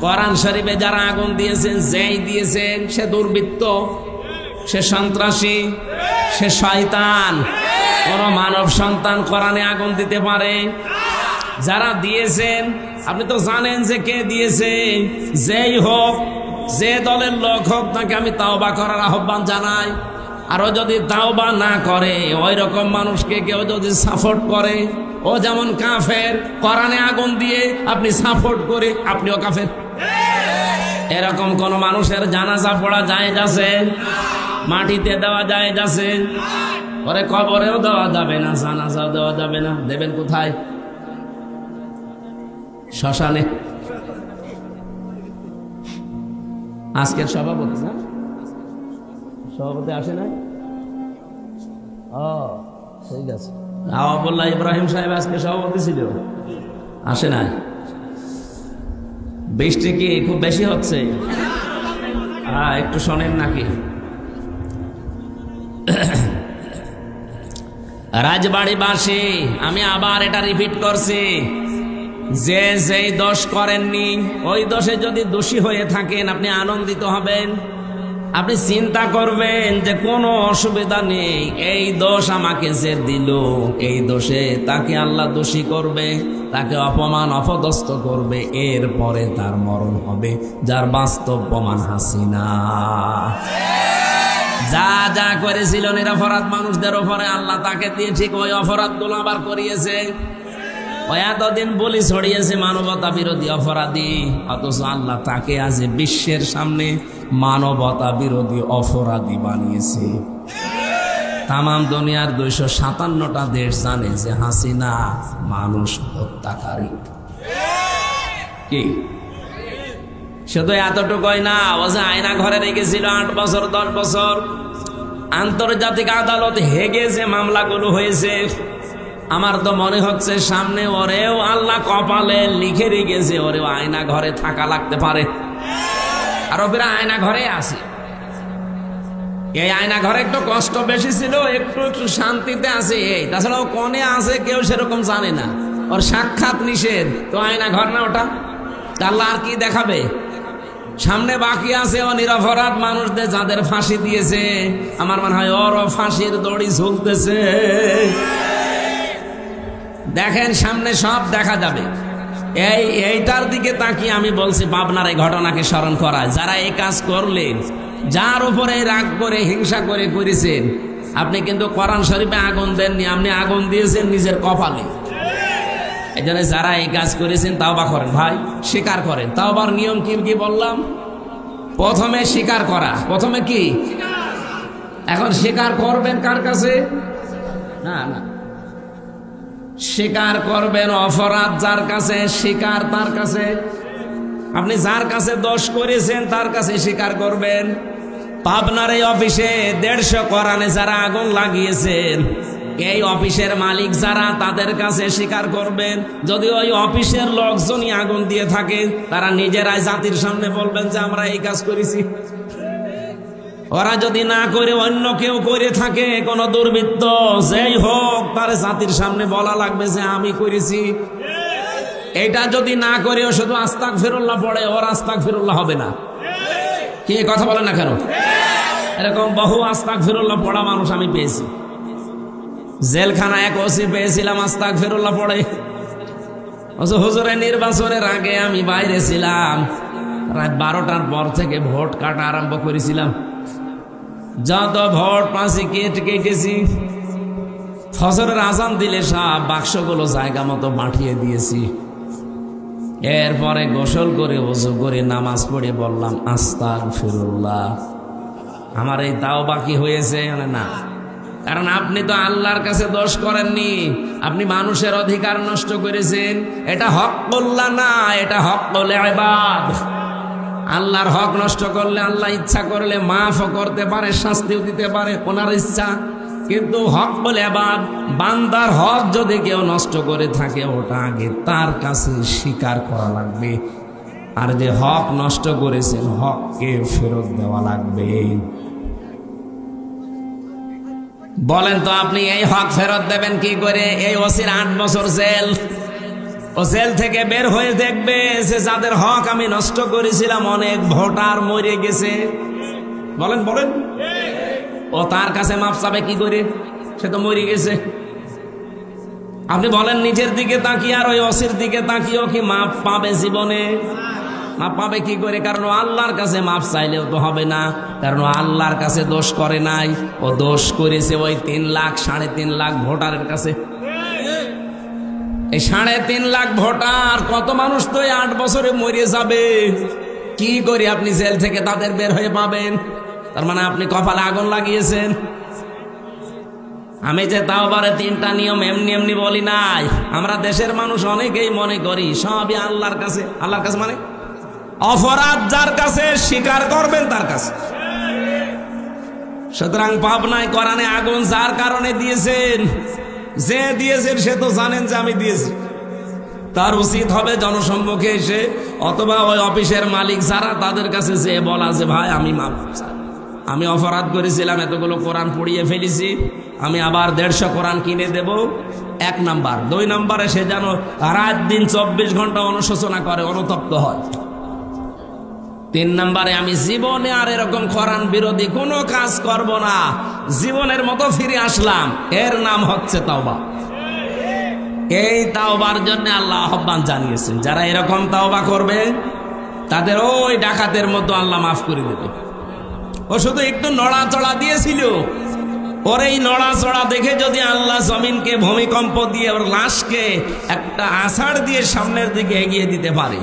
কোরআন শরীফে যারা আগুন দিয়েছেন, যেই দিয়েছেন সে দুর্বৃত্ত, সে সন্ত্রাসী, সে শয়তান। কোন মানব সন্তান কোরআনে আগুন দিতে পারে? যারা দিয়েছেন আপনি তো জানেন যে কে দিয়েছে। যেই হোক, যে দলের লোক হোক, তাকে আমি তাওবা করার আহ্বান জানাই। আর ও যদি তাওবা না করে, ওই রকম মানুষকে কেউ যদি সাপোর্ট করে, ও যেমন কাফের। কোরআনে আগুন দিয়ে আপনি সাপোর্ট করে, আপনিও কাফের। এরকম কোন মানুষের জানাজা পড়া জায়েজ আছে? মাটিতে দেওয়া জায়েজ আছে? পরে কবরেও দেওয়া যাবে না, জানাজাও দেওয়া যাবে না। দেবেন কোথায়? শ্মশানে। আজকের সভাপতি না, সভাপতি আসে নাই? ও ঠিক আছে। আওয়াবুল্লাহ ইব্রাহিম সাহেব আজকে সভাপতি ছিল, আসে নাই। বৃষ্টি কি খুব বেশি হচ্ছে? একটু শোনেন নাকি? রাজবাড়িবাসী, আমি আবার এটা রিপিট করছি, যে যেই দোষ করেননি ওই দোষে যদি দোষী হয়ে থাকেন আপনি আনন্দিত হবেন। আপনি চিন্তা করবেন যে কোনো অসুবিধা নেই, এই দোষ আমাকে যে দিল, এই দোষে তাকে আল্লাহ দোষী করবে, তাকে অপমান অপদস্থ করবে, এরপরে তার মরণ হবে, যার বাস্তব প্রমাণ হাসিনা। যা যা করেছিল নিরপরাধ মানুষদের উপরে আল্লাহ তাকে দিয়ে ঠিক ওই অপরাধগুলো আবার করিয়েছে। ওই এতদিন বলি ছড়িয়েছে মানবতা বিরোধী অপরাধী, অথচ আল্লাহ তাকে আজ বিশ্বের সামনে মানবতা বিরোধী অপরাধী বানিয়েছে। তাম দুনিয়ার 257টা দেশ জানে যে হাসিনা মানুষ হত্যাকারী। কি শুধু এতটুকুই না, ও যে আয়না ঘরে রেখেছিল 8 বছর 10 বছর, আন্তর্জাতিক আদালত হেগে যে মামলাগুলো হয়েছে, আমার তো মনে হচ্ছে সামনে ওরেও আল্লাহ কপালে লিখে রেখেছে, ওরেও আয়না ঘরে থাকা লাগতে পারে। আর ওরা আয়না ঘরে আছে। এই আয়না ঘরে একটু কষ্ট বেশি ছিল, একটু একটু শান্তিতে আছে। তাছাড়া ও কোনে আছে কেউ সেরকম জানে না, ওর সাক্ষাৎ নিষেধ। তো আয়না ঘর না ওটা, আল্লাহ আর কি দেখাবে? সামনে বাকি আছে ও নিরপরাধ মানুষদের যাদের ফাঁসি দিয়েছে, আমার মনে হয় ওরও ফাঁসির দড়ি ঝুলতেছে। দেখেন সামনে সব দেখা যাবে। এইটার দিকে তাকিয়ে আমি বলছি পাবনার এই ঘটনাকে স্মরণ করায়, যারা এই কাজ করলেন, যার উপরে রাগ করে হিংসা করে করেছেন, আপনি কিন্তু কোরআন শরীফে আগুন দেননি, আপনি আগুন দিয়েছেন নিজের কপালে। এই জন্য যারা এই কাজ করেছেন তাওবা করেন ভাই, স্বীকার করেন। তাওবার নিয়ম কি কি বললাম? প্রথমে স্বীকার করা। প্রথমে কি? এখন স্বীকার করবেন কার কাছে? না না, স্বীকার করবেন অপরাধ যার কাছে, স্বীকার তার কাছে। আপনি যার কাছে দোষ করেছেন তার কাছে স্বীকার করবেন। পাবনার এই অফিসে 150 কোরআনে যারা আগুন লাগিয়েছেন, এই অফিসের মালিক যারা, তাদের কাছে স্বীকার করবেন। যদি ওই অফিসের লোকজনই আগুন দিয়ে থাকে, তারা নিজেরাই জাতির সামনে বলবেন যে আমরা এই কাজ করেছি। ওরা যদি না করে অন্য কেউ করে থাকে, কোন দুর্বৃত্ত যেই হোক, তার জাতির সামনে বলা লাগবে যে আমি করেছি। এটা যদি না করেও শুধু আস্তাগফিরুল্লাহ পড়ে, ওর আস্তাগফিরুল্লাহ হবে না। কি কথা বলে না কেন? এরকম বহু আস্তাগফিরুল্লাহ পড়া মানুষ আমি পেয়েছি। জেলখানা এক ওসি পেয়েছিলাম আস্তাগফিরুল্লাহ পড়ে। হুজুরের নির্বাচনের আগে আমি বাইরে ছিলাম, রাত 12টার পর থেকে ভোট কাটা আরম্ভ করেছিলাম। যত ভোট পাঁচি কেটেছি, ফজরের আজান দিলে সব বাক্সগুলো জায়গা মতো পাঠিয়ে দিয়েছি। এরপরে গোসল করে ওযু করে নামাজ পড়ে বললাম আস্তাগফিরুল্লাহ। আমার এই তাও বাকি হয়েছে না, কারণ আপনি তো আল্লাহর কাছে দোষ করেননি, আপনি মানুষের অধিকার নষ্ট করেছেন। এটা হকুল্লাহ না, এটা হকুল ইবাদ। আল্লাহর হক নষ্ট করলে আল্লাহ ইচ্ছা করলে মাফ করতে পারে, শাস্তিও দিতে পারে ওনার ইচ্ছা। কিন্তু হকুল ইবাদ, বান্দার হক যদি কেউ নষ্ট করে থাকে, ওটা আগে তার কাছে স্বীকার করা লাগবে। আর যে হক নষ্ট করেছেন, হককে ফেরত দেওয়া লাগবে। বলেন তো আপনি এই হক ফেরত দেবেন কি করে? এই ওসির 8 বছর জেল, ও জেল থেকে বের হয়ে দেখবে যে যাদের হক আমি নষ্ট করেছিলাম, অনেক ভোটার মরে গেছে। বলেন বলেন, ও তার কাছে মাপ চাবে কি করে? সে তো মরে গেছে। আপনি বলেন নিজের দিকে তাকিয়ে আর ওই ওসির দিকে তাকিয়েও কি মাপ পাবে জীবনে? মাপ পাবে কি করে? কারণ ও আল্লাহর কাছে মাপ চাইলেও তো হবে না, কারণ ও আল্লাহর কাছে দোষ করে নাই, ও দোষ করেছে ওই 3 লাখ 3.5 লাখ ভোটারের কাছে। এই 3.5 লাখ ভোটার, কত মানুষ তো 8 বছরে মরে যাবে। কি করে আপনি জেল থেকে তাদের বের হয়ে পাবেন? তার মানে আপনি কপালে আগুন লাগিয়েছেন। আমি যে তাওবারে 3টা নিয়ম এমনি এমনি বলি নাই। আমরা দেশের মানুষ অনেকেই মনে করি সবই আল্লাহর কাছে। আল্লাহর কাছে মানে অপরাধ যার কাছে, স্বীকার করবেন তার কাছে। সুতরাং পাবনায় কোরআনে আগুন যার কারণে দিয়েছেন, যে দিয়েছেন সে তো জানেন যে আমি দিয়েছি। তার উচিত হবে জনসম্মুখে এসে, অথবা ওই অফিসের মালিক যারা, তাদের কাছে যে বলা যে ভাই আমি মাফ চাই, আমি অপরাধ করেছিলাম, এতগুলো কোরআন পড়িয়ে ফেলেছি, আমি আবার 150 কোরআন কিনে দেব। 1 নাম্বার। 2 নাম্বারে সে যেন রাত দিন 24 ঘন্টা অনুশোচনা করে, অনুতপ্ত হয়। 3 নম্বরে আমি জীবনে আর এরকম কোরআন বিরোধী কোনো কাজ করব না, জীবনের মতো ফিরে আসলাম। এর নাম হচ্ছে তাওবা। এই তাওবার জন্য আল্লাহ আহ্বান জানিয়েছেন, যারা এরকম তাওবা করবে তাদের ওই ডাকাতের মতো আল্লাহ মাফ করে দেবে। ও শুধু একটু নড়াচড়া দিয়েছিল, ওর এই নড়াচড়া দেখে যদি আল্লাহ জমিনকে ভূমিকম্প দিয়ে ওর লাশকে একটা আষাঢ় দিয়ে সামনের দিকে এগিয়ে দিতে পারে।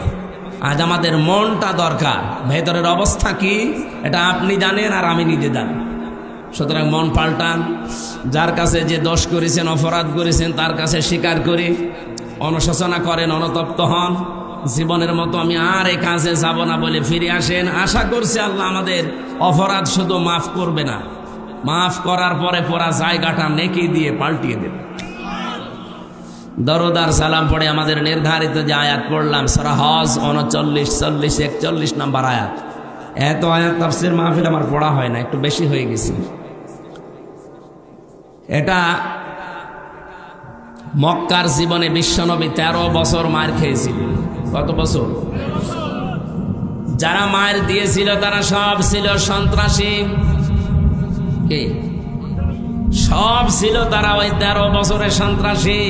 আজ আমাদের মনটা দরকার, ভেতরের অবস্থা কি এটা আপনি জানেন আর আমি নিজে জানি। সুতরাং মন পাল্টান, যার কাছে যে দোষ করেছেন, অপরাধ করেছেন, তার কাছে স্বীকার করে অনুশোচনা করেন, অনুতপ্ত হন। জীবনের মতো আমি আর এই কাজে যাব না বলে ফিরে আসেন। আশা করছি আল্লাহ আমাদের অপরাধ শুধু মাফ করবে না, মাফ করার পরে পুরা জায়গাটা নেকি দিয়ে পাল্টিয়ে দেবে। দরুদ আর সালাম পড়ে আমাদের নির্ধারিত যে আয়াত পড়লাম সূরা হজ 39, 40, 41 নম্বর আয়াত। এত আয়াত তাফসীর মাহফিল আমার পড়া হয় না, একটু বেশি হয়ে গেছে। এটা মক্কার জীবনে বিশ্বনবী 13 বছর মার খেয়েছিলেন। কত বছর? যারা মার দিয়েছিল তারা সব ছিল সন্ত্রাসী। কে? সব ছিল তারা ওই 13 বছরের সন্ত্রাসী।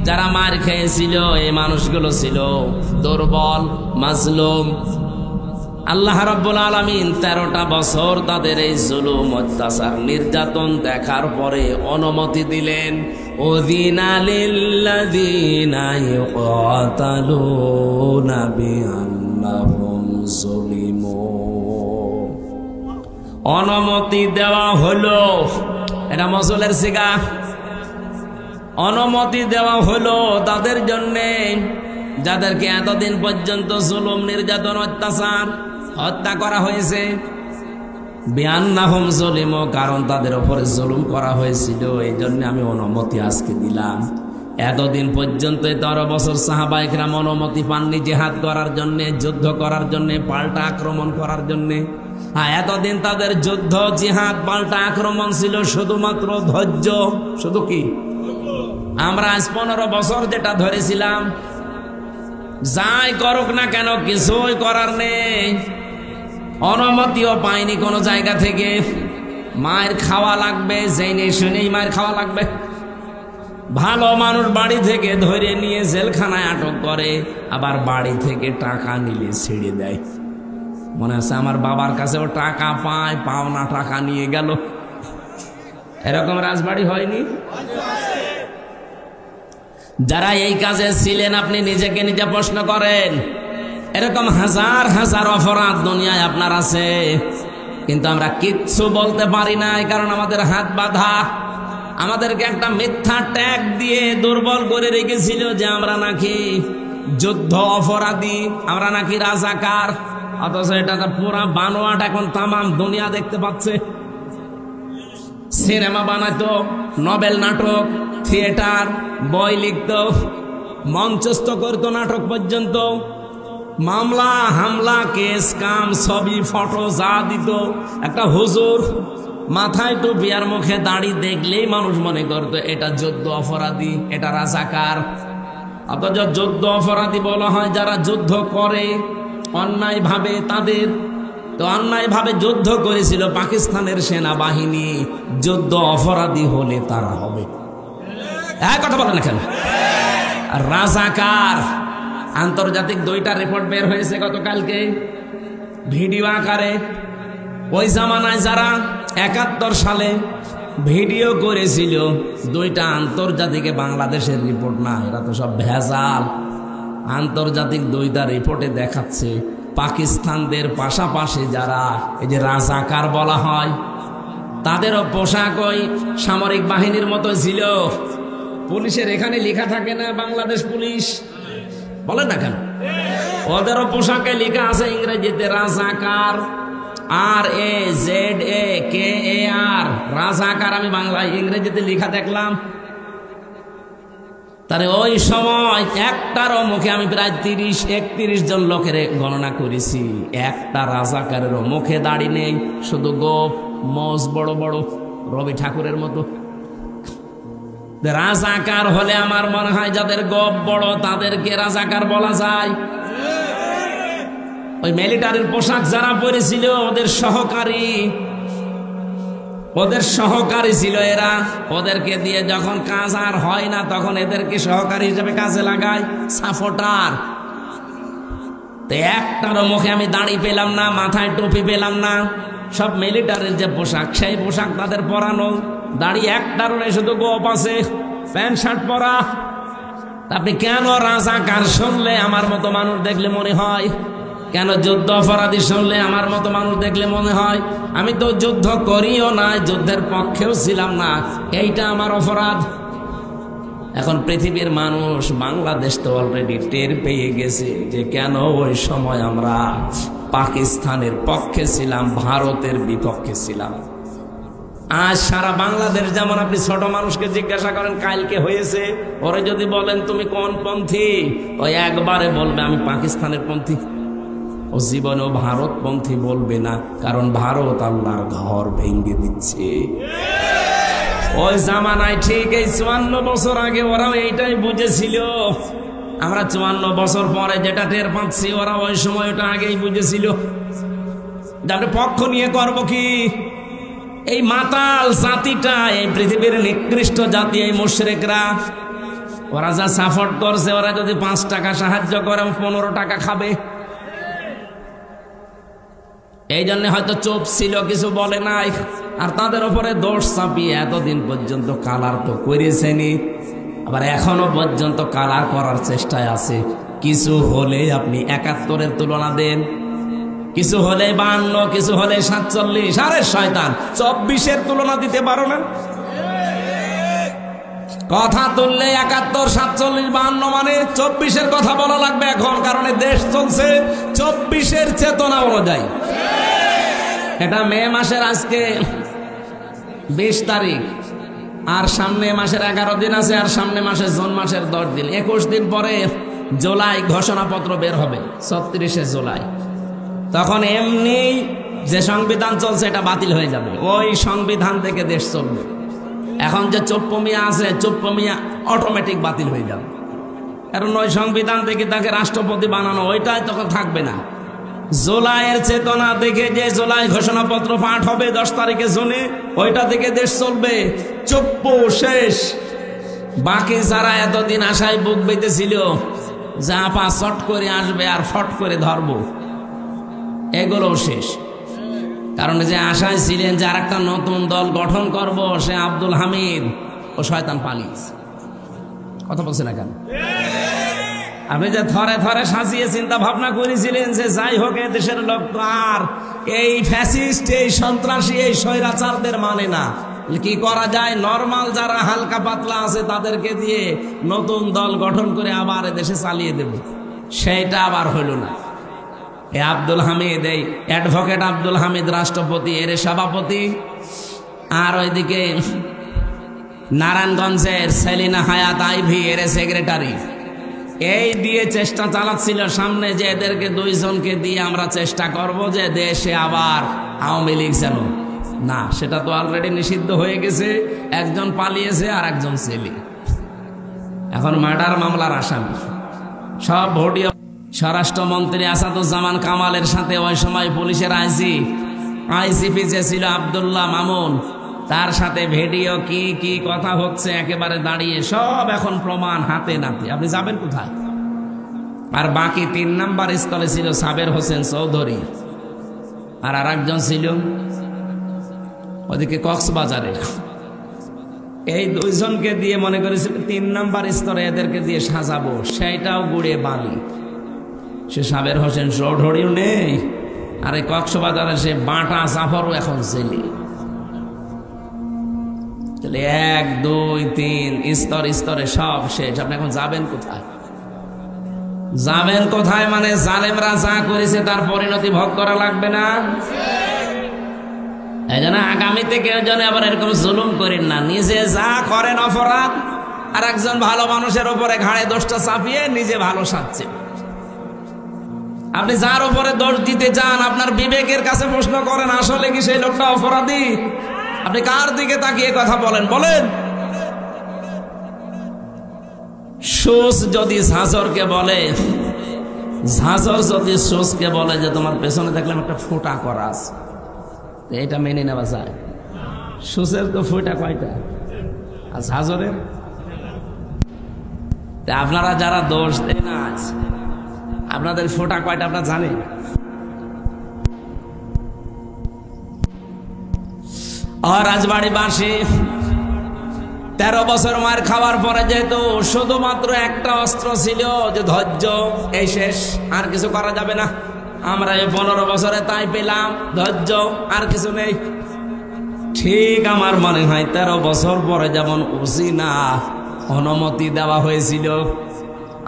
যারা মার খেয়েছিল এই মানুষগুলো ছিল দুর্বল, মাজলুম। আল্লাহ রাব্বুল আলামিন 13টা বছর তাদের এই জুলুম, অত্যাচার, নির্যাতন দেখার পরে অনুমতি দিলেন। উযিনা লিল্লাযীনা ইউকাতালুনা বিআন্নাহুম যুলিমু। অনুমতি দেওয়া হলো, এটা মজুলের সিগা। অনুমতি দেওয়া হলো তাদের জন্যে যাদেরকে এতদিন পর্যন্ত জুলুম, নির্যাতন, অত্যাচার, হত্যা করা হয়েছে। বিআন্নাহুম যুলিমু, কারণ তাদের উপরে জুলুম করা হয়েছিল, এই জন্য আমি অনুমতি আজকে দিলাম। এতদিন পর্যন্ত 13 বছর সাহাবায়ে কেরাম অনুমতি পাননি জিহাদ করার জন্য, যুদ্ধ করার জন্য, পাল্টা আক্রমণ করার জন্য। এতদিন তাদের যুদ্ধ, জিহাদ, পাল্টা আক্রমণ ছিল শুধুমাত্র ধৈর্য। শুধু কি? আমরা আজ 15 বছর যেটা ধরেছিলাম, যাই করুক না কেন কিছুই করার নেই। অনুমতিও পাইনি কোনো জায়গা থেকে। মায়ের খাওয়া লাগবে, জেনে শুনেই মায়ের খাওয়া লাগবে। ভালো মানুষ বাড়ি থেকে ধরে নিয়ে জেলখানায় আটক করে, আবার বাড়ি থেকে টাকা নিলে ছেড়ে দেয়। মনে আছে আমার বাবার কাছেও টাকা পায়, পাওনা টাকা নিয়ে গেল। এরকম রাজবাড়ি হয়নি? যারা এই কাজে ছিলেন আপনি নিজেকে নিজে প্রশ্ন করেন। এরকম হাজার হাজার অপরাধ দুনিয়ায় আপনার আছে, কিন্তু আমরা কিচ্ছু বলতে পারি না, কারণ আমাদের হাত বাঁধা। আমাদেরকে একটা মিথ্যা ট্যাগ দিয়ে দুর্বল করে রেখেছিল যে আমরা নাকি যুদ্ধ অপরাধী, আমরা নাকি রাজাকার। অথচ এটা পুরা বানোয়াট এখন তামাম দুনিয়া দেখতে পাচ্ছে। সিনেমা বানাতো, নভেল, নাটক, থিয়েটার, বই লিখত, মঞ্চস্থ করতো, নাটক পর্যন্ত, মামলা, হামলা, কেস, কাম, ছবি, ফটো যা দিত। একটা হুজুর মাথায় টুপি আর মুখে দাড়ি দেখলেই মানুষ মনে করতো এটা যুদ্ধ অপরাধী, এটা রাজাকার। অথচ যুদ্ধ অপরাধী বলা হয় যারা যুদ্ধ করে অন্যায় ভাবে তাদের। তো অন্যায় ভাবে যুদ্ধ করেছিল পাকিস্তানের সেনাবাহিনী, যুদ্ধ অপরাধী হলে তারা হবে। এক কথা বলেন কেন? রাজাকার আন্তর্জাতিক 2টা রিপোর্ট বের হয়েছে গতকালকে ভিডিও আকারে। ওই জামানায় যারা 71 সালে ভিডিও করেছিল, 2টা আন্তর্জাতিকে, বাংলাদেশের রিপোর্ট না, এরা তো সব ভেজাল। আন্তর্জাতিক 2টা রিপোর্টে দেখাচ্ছে পাকিস্তানদের পাশাপাশি যারা এই যে রাজাকার বলা হয়, তাদেরও পোশাক ওই সামরিক বাহিনীর মতো ছিল। পুলিশের এখানে লেখা থাকে না বাংলাদেশ পুলিশ, বলেন না কেন? ওদেরও পোশাকে লেখা আছে ইংরেজিতে রাজাকার, RAZAKAR, রাজাকার। আমি বাংলায় ইংরেজিতে লেখা দেখলাম। তাহলে ওই সময় একটারও মুখে, আমি প্রায় 30-31 জন লোকের গণনা করেছি, একটা রাজাকারেরও মুখে দাড়ি নেই, শুধু গোপ, মোজ বড় বড়, রবি ঠাকুরের মতো। রাজাকার হলে আমার মনে হয় যাদের গোপ বড় তাদেরকে রাজাকার বলা যায়। ওই মিলিটারির পোশাক যারা পরেছিল ওদের সহকারী ছিল এরা। ওদেরকে দিয়ে যখন কাজ আর হয় না তখন এদেরকে সহকারী হিসেবে কাজে লাগায়, সাপোর্টার। তো একটারও মুখে আমি দাড়ি পেলাম না, মাথায় টুপি পেলাম না। সব মিলিটারির যে পোশাক সেই পোশাক তাদের পরানো, দাড়ি একটারও নেই, শুধু গোপ আছে, প্যান্ট শার্ট পরা। আপনি কেন রাজাকার শুনলে আমার মতো মানুষ দেখলে মনে হয়? কেন যুদ্ধ অপরাধী শুনলে আমার মতো মানুষ দেখলে মনে হয়? আমি তো যুদ্ধ করিও না, যুদ্ধের পক্ষেও ছিলাম না, এইটা আমার অপরাধ। এখন পৃথিবীর মানুষ, বাংলাদেশ তো অলরেডি টের পেয়ে গেছে যে কেন ওই সময় আমরা পাকিস্তানের পক্ষে ছিলাম, ভারতের বিপক্ষে ছিলাম। আজ সারা বাংলাদেশ যেমন, আপনি ছোট মানুষকে জিজ্ঞাসা করেন কালকে হয়েছে, ওরে যদি বলেন তুমি কোন পন্থী, ওই একবারে বলবে আমি পাকিস্তানের পন্থী। ও জীবনেও ভারতপন্থী বলবে না, কারণ ভারত আল্লাহর ঘর ভেঙে দিচ্ছে। ওই জামানায় ঠিক এই 54 বছর আগে ওরাও এইটাই বুঝেছিল। আমরা 54 বছর পরে যেটা টের পাচ্ছি, ওরা ওই সময় ওটা আগেই বুঝেছিল। আমরা পক্ষ নিয়ে করব কি? এই মাতাল জাতিটা, এই পৃথিবীর নিকৃষ্ট জাতি, এই মুশরিকরা, ওরা যা সাপোর্ট করছে, ওরা যদি 5 টাকা সাহায্য করে 15 টাকা খাবে। এই জন্য হয়তো চুপ ছিল, কিছু বলে নাই। আর তাদের উপরে দোষ চাপিয়ে এতদিন পর্যন্ত কালার তো করেছেনি, আবার এখনো পর্যন্ত কালার করার চেষ্টায় আছে। কিছু হলে আপনি 71-এর তুলনা দেন, কিছু হলে 52, কিছু হলে 47। আরে শয়তান, 24-এর তুলনা দিতে পারো না? কথা তুললে 71, 47, 52 মানে 24-এর কথা বলা লাগবে এখন, কারণ দেশ চলছে 24-এর চেতনা অনুযায়ী। এটা মে মাসের আজকে 20 তারিখ, আর সামনে মাসের 11 দিন আছে, আর সামনে মাসের জুন মাসের 10 দিন, 21 দিন পরে জুলাই ঘোষণাপত্র বের হবে, 36শে জুলাই। তখন এমনি যে সংবিধান চলছে এটা বাতিল হয়ে যাবে, ওই সংবিধান থেকে দেশ চলবে। এখন যে চোপ্পমিয়া আছে, চোপ্পমিয়া অটোমেটিক বাতিল হয়ে যাবে, কারণ ওই সংবিধান থেকে তাকে রাষ্ট্রপতি বানানো, ওইটাই তখন থাকবে না। জুলাইয়ের চেতনা দেখে যে জুলাই ঘোষণাপত্র পাঠ হবে 10 তারিখে জুনে, ওইটা থেকে দেশ চলবে। চুপ্পু শেষ। বাকি যারা এতদিন আশায় বুক বেঁধেছিল যা পা চট করে আসবে আর ফট করে ধরবো, এগুলো শেষ। কারণ যে আশায় ছিলেন যে আর একটা নতুন দল গঠন করব, সে আব্দুল হামিদ ও শয়তান পালিয়েছে। কথা বলছে না কেন? আপনি যে থরে থরে সাজিয়ে চিন্তা ভাবনা করেছিলেন যে যাই হোক এ দেশের লোক আর এই ফ্যাসিস্ট, এই সন্ত্রাসী, এই স্বৈরাচারদের মানে না, কি করা যায়? নরমাল যারা হালকা পাতলা আছে তাদেরকে দিয়ে নতুন দল গঠন করে আবার দেশে চালিয়ে দেব, সেইটা আবার হইল না। এ আব্দুল হামিদ, এই অ্যাডভোকেট আব্দুল হামিদ রাষ্ট্রপতি, এর সভাপতি, আর ওইদিকে নারায়ণগঞ্জের সেলিনা হায়াত আইভি এর সেক্রেটারি। এই দিয়ে চেষ্টা চালাচ্ছিল সামনে যে এদেরকে 2 জনকে দিয়ে আমরা চেষ্টা করব যে দেশে আবার আওয়ামী লীগ যেন না। সেটা তো অলরেডি নিষিদ্ধ হয়ে গেছে, একজন পালিয়েছে আর একজন ছেলে এখন মার্ডার মামলার আসামি। সব ভোটিও স্বরাষ্ট্রমন্ত্রী আসাদুজ্জামান কামালের সাথে ওই সময় পুলিশের আইজিপি যে ছিল আব্দুল্লাহ মামুন, তার সাথে ভিডিও কি কি কথা হচ্ছে একেবারে দাঁড়িয়ে, সব এখন প্রমাণ হাতে নাতে। আপনি যাবেন কোথায়? আর বাকি 3 নাম্বার স্থলে ছিল সাবের হোসেন চৌধুরী, আর আরেকজন ছিল ওদিকে কক্সবাজারে। এই 2 জনকে দিয়ে মনে করেছিল 3 নাম্বার স্তরে এদেরকে দিয়ে সাজাবো, সেইটাও গুড়ে বালি। সে সাবের হোসেন চৌধুরীও নেই, আর এই কক্সবাজারে সে বাটা জাফরও এখন জেলে। 1, 2, 3 স্তরে স্তরে সব শেষ। আপনি এখন যাবেন কোথায়? যাবেন কোথায় মানে জালেমরা যা করেছে তার পরিণতি ভোগ করা লাগবে না? এই জন্য আগামীতে কেউ যেন আবার এরকম জুলুম করেন না। নিজে যা করেন অপরাধ, আর একজন ভালো মানুষের উপরে ঘাড়ে দোষটা চাপিয়ে নিজে ভালো সাজছে। আপনি যার উপরে দোষ দিতে চান, আপনার বিবেকের কাছে প্রশ্ন করেন, আসলে কি সেই লোকটা অপরাধী? আপনি কার দিকে তাকিয়ে কথা বলেন? বলেন। সুস যদি শাসরকে বলে ঝাঁঝর যদি সোচকে বলে যে তোমার পেছনে দেখলাম একটা ফোঁটা করা আছে, এটা মেনে নেওয়া যায়? সোচের তো ফোঁটা কয়টা, আর ঝাঁঝরের? আপনারা যারা দোষ দেন না, আপনাদের ফোঁটা কয়টা আপনারা জানেন? রাজবাড়িবাসী 13 বছর মার খাওয়ার পরে যেহেতু শুধুমাত্র একটা অস্ত্র ছিল যে ধৈর্য, এই শেষ, আর কিছু করা যাবে না। আমরা এই 15 বছরে তাই পেলাম, ধৈর্য, আর কিছু নেই। ঠিক আমার মনে হয় 13 বছর পরে যেমন উসিনা অনুমতি দেওয়া হয়েছিল,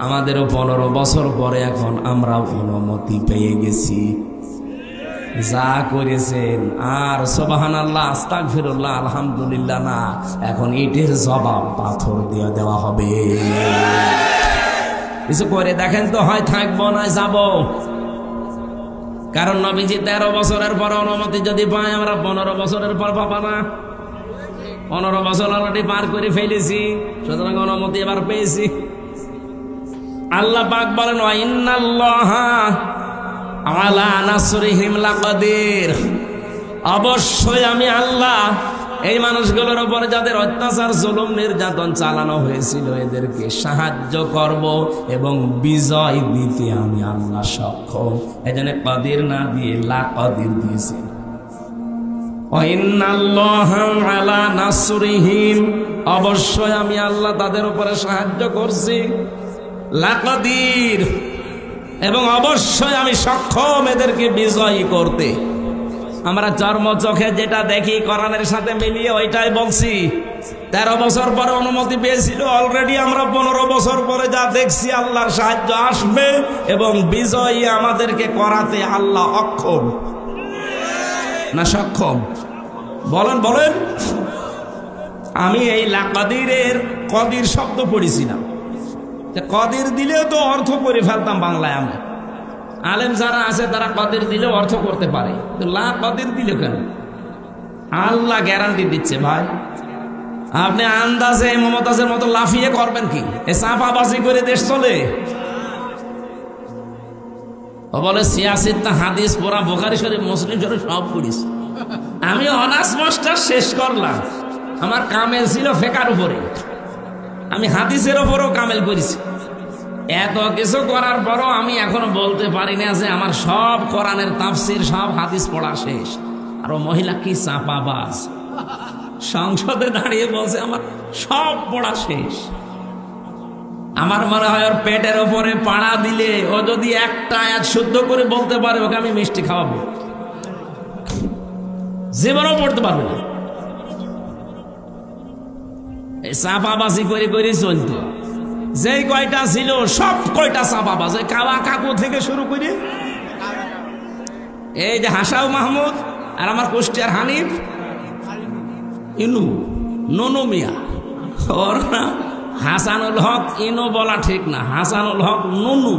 আমাদেরও 15 বছর পরে এখন আমরা অনুমতি পেয়ে গেছি। যা করেছেন আর সুবহানাল্লাহ, আস্তাগফিরুল্লাহ, আলহামদুলিল্লাহ না, এখন ইটের জবাব পাথর দিয়ে দেওয়া হবে। কিছু করে দেখেন তো, হয় থাকবো না যাব। কারণ নবীজি 13 বছরের পর অনুমতি যদি পাই, আমরা 15 বছরের পর পাবা না। 15 বছর অলরেডি পার করে ফেলেছি, সুতরাং অনুমতি এবার পেয়েছি। আল্লাহ পাক বলেন, ওয়া ইন্নাল্লাহা আলা নাসরিহিম লাকাদির, অবশ্যই আমি আল্লাহ এই মানুষগুলোর উপরে যাদের অত্যাচার, জুলুম, নির্যাতন চালানো হয়েছিল এদেরকে সাহায্য করব এবং বিজয় দিতে আমি আল্লাহ সক্ষম। এজন্য কাদির না দিয়ে লাকাদির দিয়েছি। ওয়া ইন্নাল্লাহা আলা নাসরিহিম, অবশ্যই আমি আল্লাহ তাদের উপরে সাহায্য করছি, লাকাদির, এবং অবশ্যই আমি সক্ষম এদেরকে বিজয়ী করতে। আমরা চর্ম চোখে যেটা দেখি কোরআনের সাথে মিলিয়ে ওইটাই বলছি। 13 বছর পরে অনুমতি পেয়েছিল, অলরেডি আমরা 15 বছর পরে যা দেখছি, আল্লাহর সাহায্য আসবে এবং বিজয়ী আমাদেরকে করাতে আল্লাহ অক্ষম না সক্ষম? বলেন বলেন। আমি এই লাকাদিরের কদির শব্দ পড়েছিলাম, কদির দিলেও তো অর্থ করে ফেলতাম বাংলায়। আমরা আলেম যারা আছে তারা কদির দিলেও অর্থ করতে পারে, লা কদির দিলে কেন? আল্লাহ গ্যারান্টি দিচ্ছে ভাই, আপনি আন্দাজে মমতাজের মতো লাফিয়ে করবেন কি? এ চাপাবাজি করে দেশ চলে? ও বলে সিয়াসিত্তা, হাদিস পড়া, বুখারী শরীফ, মুসলিম শরীফ সব পড়িস। আমি অনার্স মাস্টার শেষ করলাম, আমার কামেল ছিল ফেকার উপরে, আমি হাদিসের ওপরও কামেল করেছি। এত কিছু করার পরও আমি এখনো বলতে পারি না যে আমার সব কোরআনের তাফসির, সব হাদিস পড়া শেষ। আর ও মহিলা কি চাপাবাজ, সংসদে দাঁড়িয়ে বলছে আমার সব পড়া শেষ। আমার মনে হয় ওর পেটের ওপরে পাড়া দিলে ও যদি একটা আয়াত শুদ্ধ করে বলতে পারে, ওকে আমি মিষ্টি খাওয়াবো, জীবনও পড়তে পারবে না। এই চাপাবাজি করে করে চলতো, যেই কয়টা ছিল সব কয়টা চাপাবাজ, কাওয়া কাকু থেকে শুরু করে এই যে হাসাও মাহমুদ আর আমার কুষ্টিয়ার হানিফ, ইনু, ননু মিয়া, ওর নাম হাসানুল হক। ইনু বলা ঠিক না, হাসানুল হক ননু,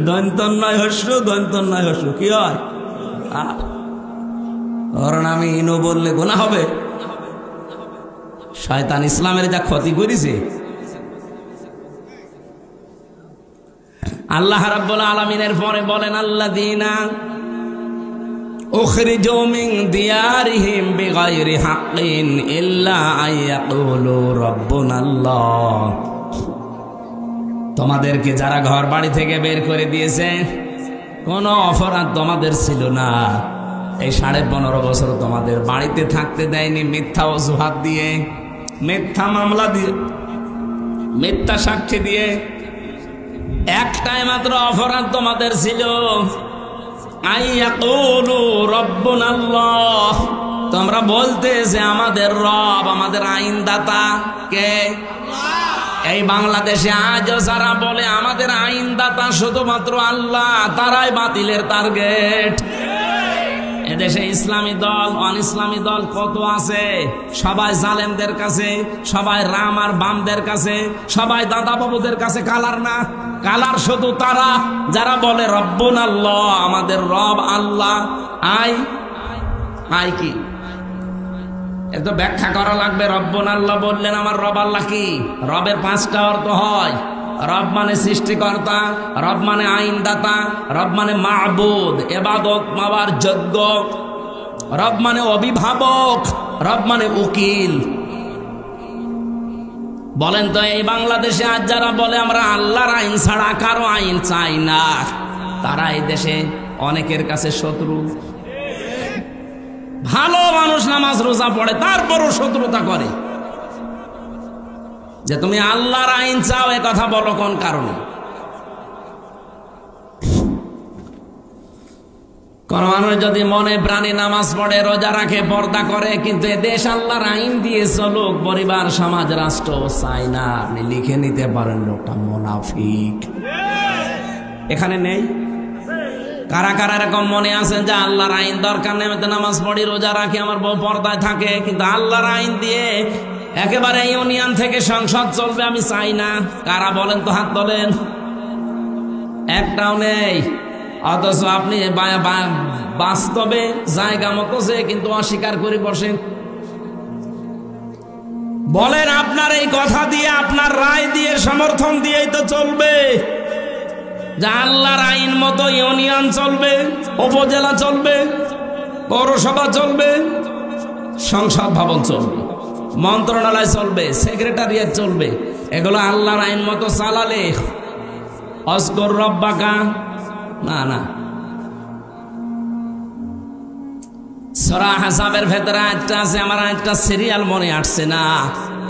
দন্তন্নয় হস্য, দন্তন্নয় হস্য, কি হয়? ওর নামে ইনু বললে গুনাহ হবে? শয়তান ইসলামের যা ক্ষতি করেছে। আল্লাহ রাব্বুল আলামিনের পরে বলেন, আল্লাযীনা উখরিজু মিন দিয়ারিহিম বিগাইরি হাক্কিন ইল্লা আইয়াকুলু রাব্বুনাল্লাহ, তোমাদেরকে যারা ঘর বাড়ি থেকে বের করে দিয়েছে, কোনো অপরাধ তোমাদের ছিল না, এই 15.5 বছর তোমাদের বাড়িতে থাকতে দেয়নি মিথ্যা অজুহাত দিয়ে, মিথ্যা মামলা দিয়ে, মিথ্যা সাক্ষী দিয়ে। একটাই মাত্র অপরাধ তোমাদের ছিল, আইয়াকুলু রাব্বুনাল্লাহ, তোমরা বলতে যে আমাদের রব, আমাদের আইনদাতা কে? এই বাংলাদেশে আজও যারা বলে আমাদের আইনদাতা শুধুমাত্র আল্লাহ, তারাই বাতিলের টার্গেট। এদেশে ইসলামী দল, অন ইসলামী দল কত আছে, সবাই জালেমদের কাছে, সবাই রাম আর বামদের কাছে, সবাই দাদা বাবুদের কাছে। কালার না, কালার শুধু তারা যারা বলে রব্বুনাল্লাহ, আমাদের রব আল্লাহ। আই আই কি এত ব্যাখ্যা করা লাগবে? রব্বুনাল্লাহ বললেন আমার রব আল্লাহ কি? রবের 5টা অর্থ হয়। রব মানে সৃষ্টিকর্তা, রব মানে আইনদাতা, রব মানে মাবুদ, ইবাদত পাওয়ার যোগ্য, রব মানে অভিভাবক, রব মানে উকিল। বলেন তো এই বাংলাদেশে আজ যারা বলে আমরা আল্লাহর আইন ছাড়া কারো আইন চাই না, তারা এই দেশে অনেকের কাছে শত্রু। ভালো মানুষ নামাজ রোজা পড়ে তারপরও শত্রুতা করে যে তুমি আল্লাহর আইন চাও, এ কথা বলো কোন কারণে? কোন মানুষ যদি মনে প্রাণে নামাজ পড়ে, রোজা রাখে, পর্দা করে, কিন্তু এ দেশ আল্লাহর আইন দিয়ে চলুক, পরিবার, সমাজ, রাষ্ট্র চাই না, আপনি লিখে নিতে পারেন লোকটা মুনাফিক। এখানে নেই? কারা কারা এরকম মনে আছে যে আল্লাহর আইন দরকার নেই, আমি তো নামাজ পড়ি, রোজা রাখি, আমার বউ পর্দায় থাকে, কিন্তু আল্লাহর আইন দিয়ে একেবারে ইউনিয়ন থেকে সংসদ চলবে আমি চাই না? কারা বলেন তো, হাত তোলেন। একটাও নেই। অথচ আপনি বাস্তবে জায়গা মতো যে কিন্তু অস্বীকার করে বসেন। বলেন আপনার এই কথা দিয়ে, আপনার রায় দিয়ে, সমর্থন দিয়েই তো চলবে যে আল্লাহর আইন মতো ইউনিয়ন চলবে, উপজেলা চলবে, পৌরসভা চলবে, সংসদ ভবন চলবে, মন্ত্রণালয় চলবে, সেক্রেটারিয়েট চলবে। এগুলো আল্লাহর আইন মতো চালালে অজকর রব্বাকা না না। সূরা আহজাবের ভেতরে আয়াতটা আছে, আমার আয়াতটা সিরিয়াল মনে আসছে না,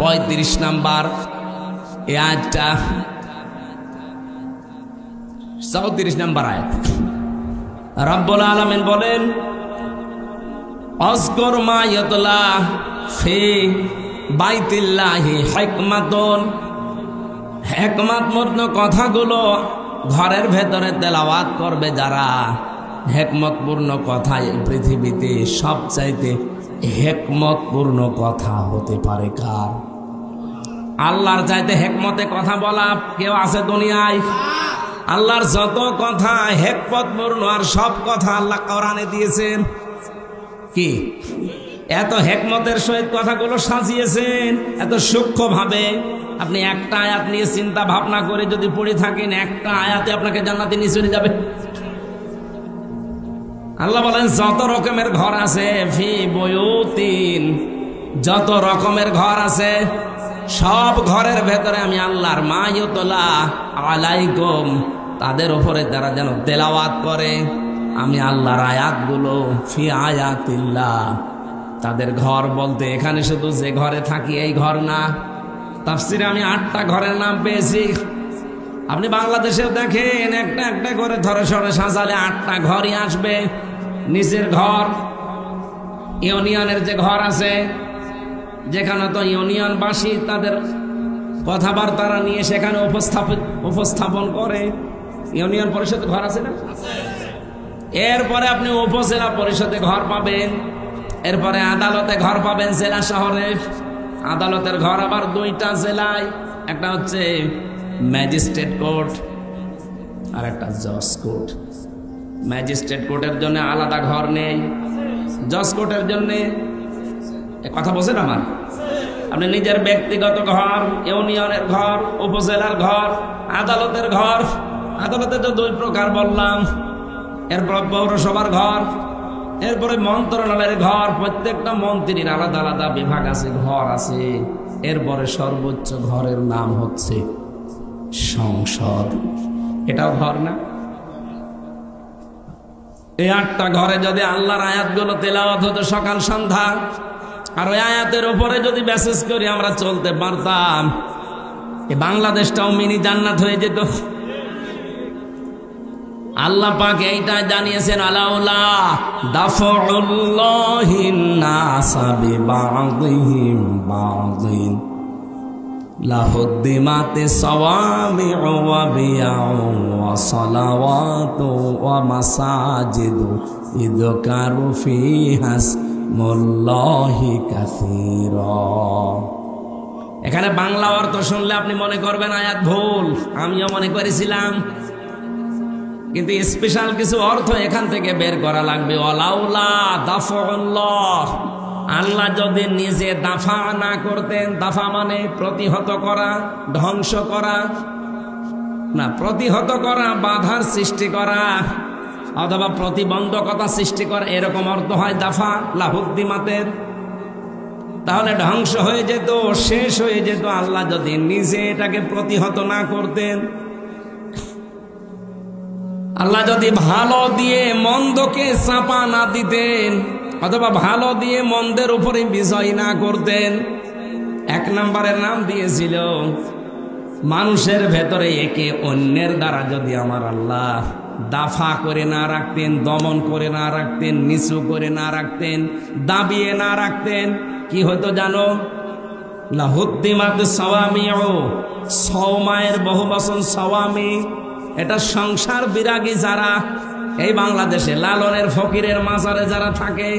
35 নাম্বার এই আয়াতটা, 34 নাম্বার আয়াত। রব্বুল আলামিন বলেন অজকর মা ইয়াতলা ফি বাইতিল্লাহি হিকমাতুন, হিকমতপূর্ণ কথাগুলো ঘরের ভেতরে তেলাওয়াত করবে যারা, হিকমতপূর্ণ কথা এই পৃথিবীতে সবচাইতে হিকমতপূর্ণ কথা হতে পারে কার? আল্লাহর চাইতে হিকমতে কথা বলা কেউ আছে দুনিয়ায়? আল্লাহর যত কথা হিকমতপূর্ণ, আর সব কথা আল্লাহ কোরআনে দিয়েছেন। কি এত হিকমতের সহিত কথাগুলো সাজিয়েছেন, এত সূক্ষ্ম ভাবে। আপনি একটা আয়াত নিয়ে চিন্তা ভাবনা করে যদি পড়ে থাকেন, একটা আয়াতে আপনাকে জান্নাতে নিয়ে চলে যাবে। আল্লাহ বলেন যত রকমের ঘর আছে, ফি বুয়ুতিন, যত রকমের ঘর আছে, সব ঘরের ভেতরে আমি আল্লাহর মা ইউতলা আলাইকুম, তাদের উপরে তারা যেন তেলাওয়াত করে আমি আল্লাহর আয়াতগুলো। ফি আয়াতিল্লাহ, তাদের ঘর বলতে এখানে শুধু যে ঘরে থাকি এই ঘর না, তাফসিরে আমি 8টা ঘরের নাম পেয়েছি। আপনি বাংলাদেশেও দেখেন একটা একটা করে ধরে সরে সাজালে 8টা ঘরই আসবে। নিচের ঘর ইউনিয়নের যে ঘর আছে, যেখানে তো ইউনিয়নবাসী তাদের কথাবার্তা নিয়ে সেখানে উপস্থাপন করে, ইউনিয়ন পরিষদ ঘর আছে না? এরপরে আপনি উপজেলা পরিষদে ঘর পাবেন, এরপরে আদালতে ঘর পাবেন জেলা শহরে। আদালতের ঘর আবার 2টা জেলায়, একটা হচ্ছে ম্যাজিস্ট্রেট কোর্ট আর একটা জজ কোর্ট। ম্যাজিস্ট্রেট কোর্টের জন্য আলাদা ঘর নেই, জজ কোর্টের জন্য। কথা বলছেন আমার? আপনি নিজের ব্যক্তিগত ঘর, ইউনিয়নের ঘর, উপজেলার ঘর, আদালতের ঘর। আদালতে তো 2 প্রকার বললাম। এরপর পৌরসভার ঘর, এরপরে মন্ত্রণালয়ের ঘর। প্রত্যেকটা মন্ত্রীর আলাদা আলাদা বিভাগ আছে, ঘর আছে। এরপরে সর্বোচ্চ ঘরের নাম হচ্ছে সংসদ। এটাও ঘর না? এই 8টা ঘরে যদি আল্লাহর আয়াতগুলো তেলাওয়াত হতো সকাল সন্ধ্যা, আর ওই আয়াতের উপরে যদি মেসেজ করে আমরা চলতে পারতাম, এই বাংলাদেশটাও মিনি জান্নাত হয়ে যেত। আল্লাহ পাক এইটা জানিয়েছেন, আলাউলা দাফউল্লাহিন নাসা বিবাযিহিম বাযিন লাহুদ্দিমাতি সাওয়ামিউ ওয়া বিয়াউ ওয়া সালাওয়াতু ওয়া মাসাজিদু ইযকারু ফিহা ইসমুল্লাহি কাসীরা। এখানে বাংলা অর্থ শুনলে আপনি মনে করবেন আয়াত ভুল, আমিও মনে করেছিলাম, কিন্তু স্পেশাল কিছু অর্থ এখান থেকে বের করা লাগবে। ওয়ালাউলা দাফউল্লাহ, আল্লাহ যদি নিজে দাফা না করতেন, দাফা মানে প্রতিহত করা, ধ্বংস করা, না, প্রতিহত করা, বাধার সৃষ্টি করা অথবা প্রতিবন্ধকতা সৃষ্টি করা, এরকম অর্থ হয় দাফা লাহুদ্দিমাতের। তাহলে ধ্বংস হয়ে যেত, শেষ হয়ে যেত, আল্লাহ যদি নিজে এটাকে প্রতিহত না করতেন। আল্লাহ যদি ভালো দিয়ে মন্দকে চাপা না দিতেন অথবা ভালো দিয়ে মন্দের উপরে বিজয় না করতেন। এক নম্বরের নাম দিয়েছিল মানুষের ভেতরে একে অন্যের দ্বারা যদি আমার আল্লাহ দাফা করে না রাখতেন, দমন করে না রাখতেন, নিচু করে না রাখতেন, দাবিয়ে না রাখতেন, কি হতো জানো? লাহুদ্দিমাত সাওয়ামিউ, সওমায়ের বহু বচন সাওয়ামি। এটা সংসার বিরাগী যারা এই বাংলাদেশে লালনের ফকিরের মাজারে যারা থাকে,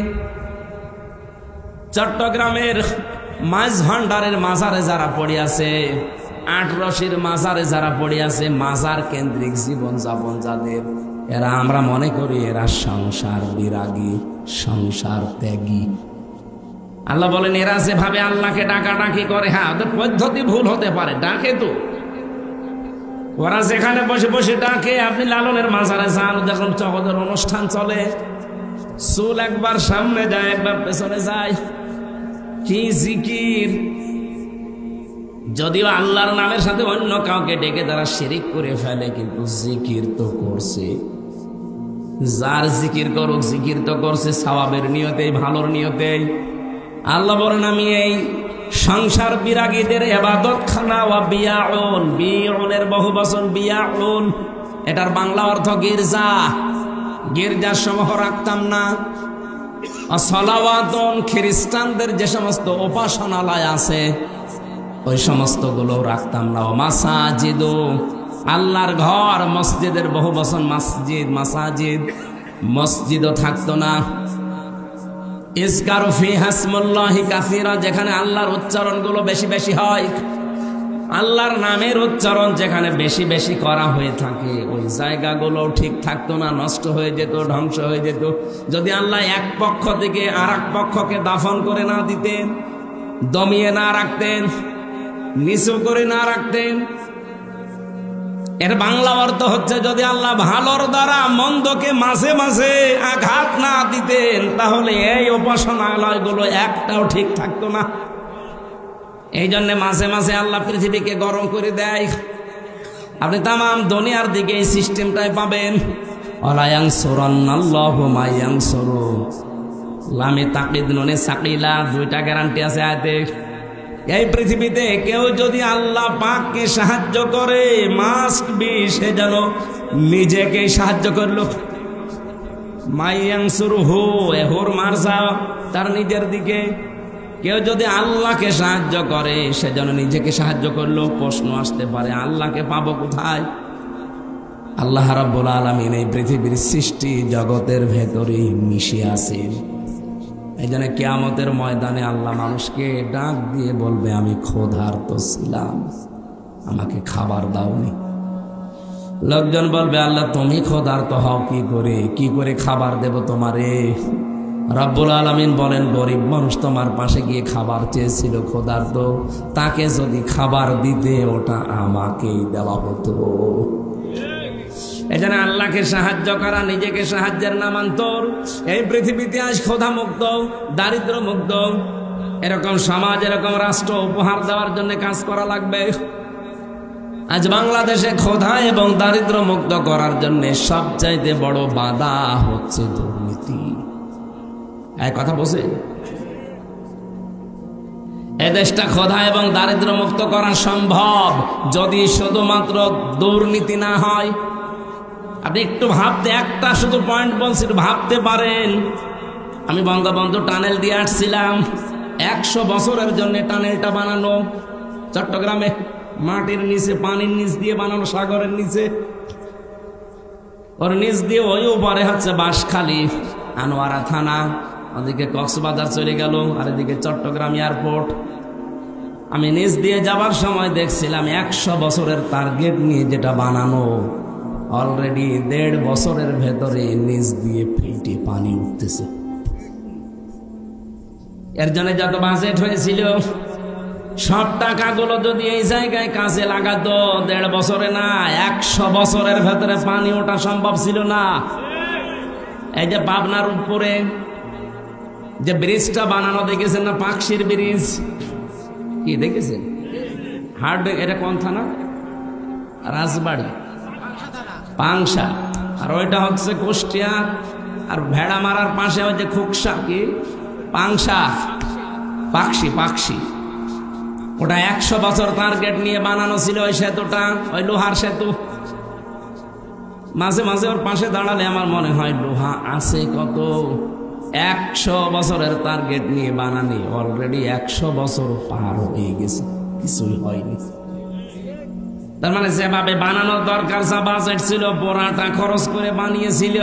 চট্টগ্রামের মাছ ভান্ডারের মাজারে যারা পড়ে আছে, আটরশির মাজারে যারা পড়ে আছে, মাজার কেন্দ্রিক জীবন যাপন যাদের, এরা আমরা মনে করি এরা সংসার বিরাগী, সংসার ত্যাগী। আল্লাহ বলেন এরা যেভাবে আল্লাহকে ডাকাডাকি করে, হ্যাঁ ওদের পদ্ধতি ভুল হতে পারে, ডাকে তো ওরা যেখানে বসে বসে ডাকে। আপনি লালনের মাজারে যান, যখন ওদের অনুষ্ঠান চলে, চুল একবার সামনে যায় একবার পেছনে যায়, কি জিকির! যদিও আল্লাহর নামের সাথে অন্য কাউকে ডেকে তারা শিরিক করে ফেলে, কিন্তু জিকির তো করছে। যার জিকির করুক, জিকির তো করছে সওয়াবের নিয়তে, ভালোর নিয়তে। আল্লাহ বলেন আমি এই সংসার বিরাগীদের ইবাদত খানা ওয়া বিয়াউন, বিয়াউনের বহু বচন বিয়াউন, এটার বাংলা অর্থ গির্জা। গির্জার সমূহ রাখতাম না। সালাওয়াতুন, খ্রিস্টানদের যে সমস্ত উপাসনালয় আছে ওই সমস্ত গুলো রাখতাম না। মাসাজিদু, আল্লাহর ঘর, মসজিদের বহু বচন মসজিদ, মাসাজিদ, মসজিদও থাকতো না। ইজকারু ফিহা ইসমুল্লাহি কাসীরা, যেখানে আল্লাহর উচ্চারণ গুলো বেশি বেশি হয়, আল্লাহর নামের উচ্চারণ যেখানে বেশি বেশি করা হয়ে থাকে, ওই জায়গাগুলো ঠিক থাকতো না, নষ্ট হয়ে যেত, ধ্বংস হয়ে যেত। যদি আল্লাহ এক পক্ষ থেকে আর এক পক্ষকে দাফন করে না দিতেন, দমিয়ে না রাখতেন, নিচু করে না রাখতেন। এর বাংলা অর্থ হচ্ছে যদি আল্লাহ ভালোর দ্বারা মন্দকে মাঝে মাঝে আঘাত না দিতেন, তাহলে এই উপাসনালয়গুলো একটাও ঠিক থাকতো না। এই জন্য মাঝে মাঝে আল্লাহ পৃথিবীকে গরম করে দেয়। আপনি তামাম দুনিয়ার দিকে এই সিস্টেমটাই পাবেন। ওয়ালায়ানসুরান্নাল্লাহু মায়ানসুরু, লামে তাকিদ নুনে সাকিলা, দুইটা গ্যারান্টি আছে আয়াতে। এই পৃথিবীতে কেউ যদি আল্লাহ পাককে সাহায্য করে, মাস্ট বি সে যেন নিজেকে সাহায্য করলো। মায়ানসুরহু, এহুর মারজা, তার নিজের দিকে। কেউ যদি আল্লাহকে সাহায্য করে, সে যেন নিজেকে সাহায্য করলো। প্রশ্ন আসতে পারে আল্লাহকে পাবো কোথায়? আল্লাহ রাব্বুল আলামিন এই পৃথিবীর সৃষ্টি জগতের ভেতরেই মিশে আছেন। এই জন্য কিয়ামতের ময়দানে আল্লাহ মানুষকে ডাক দিয়ে বলবে আমি ক্ষুধার্ত ছিলাম, আমাকে খাবার দাওনি। লোকজন বলবে আল্লাহ তুমি ক্ষুধার্ত হও কি করে? কি করে খাবার দেব তোমারে? রব্বুল আলামিন বলেন গরিব মানুষ তোমার পাশে গিয়ে খাবার চেয়েছিল, ক্ষুধার্ত, তাকে যদি খাবার দিতে ওটা আমাকেই দেওয়া হতো। এজন্য আল্লাহকে সাহায্য করা নিজেকে সাহায্যের নামান্তর। এই পৃথিবীতে আজ ক্ষুধা মুক্ত, দারিদ্র মুক্ত এরকম সমাজ, এরকম রাষ্ট্র উপহার দেওয়ার জন্য কাজ করা লাগবে। আজ বাংলাদেশে ক্ষুধা এবং দারিদ্র মুক্ত করার জন্য সবচাইতে বড় বাধা হচ্ছে দুর্নীতি। এক কথা বলছেন, এদেশটা ক্ষুধা এবং দারিদ্র মুক্ত করা সম্ভব যদি শুধুমাত্র দুর্নীতি না হয়। আপনি একটু ভাবতে, একটা শুধু পয়েন্ট বলছি, ভাবতে পারেন। আমি বঙ্গবন্ধু টানেল দিয়ে আসছিলাম, 100 বছরের জন্য টানেলটা বানানো চট্টগ্রামে, মাটির নিচে, পানির নিচ দিয়ে বানানো, সাগরের নিচে, ওর নিচ দিয়ে ওই উপরে হচ্ছে বাঁশখালী, আনোয়ারা থানা, ওদিকে কক্সবাজার চলে গেল, আর এদিকে চট্টগ্রাম এয়ারপোর্ট। আমি নিচ দিয়ে যাবার সময় দেখছিলাম 100 বছরের টার্গেট নিয়ে যেটা বানানো, অলরেডি 1.5 বছরের ভেতরে নিচ দিয়ে ফিটে পানি উঠতেছে। এর জন্য যত বাজেট হয়েছিল সব টাকাগুলো যদি এই জায়গায় কাজে লাগাতো 1.5 বছরে না 100 বছরের ভেতরে পানি ওঠা সম্ভব ছিল না। এই যে পাবনার উপরে যে ব্রিজটা বানানো দেখেছেন না, পাকশির ব্রিজ, কি দেখেছেন? হার্ড, এটা কোন থানা? রাজবাড়ি, পাংশা। আর ওইটা হচ্ছে কুষ্টিয়া। আর ভেড়া মারার পাশে ওই যে খুকসা, কি পাংশা, পাকশি। ওটা 100 বছর টার্গেট নিয়ে বানানো ছিল ওই সেতুটা, ওই লোহার সেতু। মাঝে মাঝে ওর পাশে দাঁড়ালে আমার মনে হয় লোহা আছে কত। 100 বছরের টার্গেট নিয়ে বানানি, অলরেডি 100 বছর পার হয়ে গেছে, কিছুই হয়নি। তার মানে যেভাবে বানানোর দরকার যা বাজেট ছিল, পুরাটা খরচ করে বানিয়েছিল,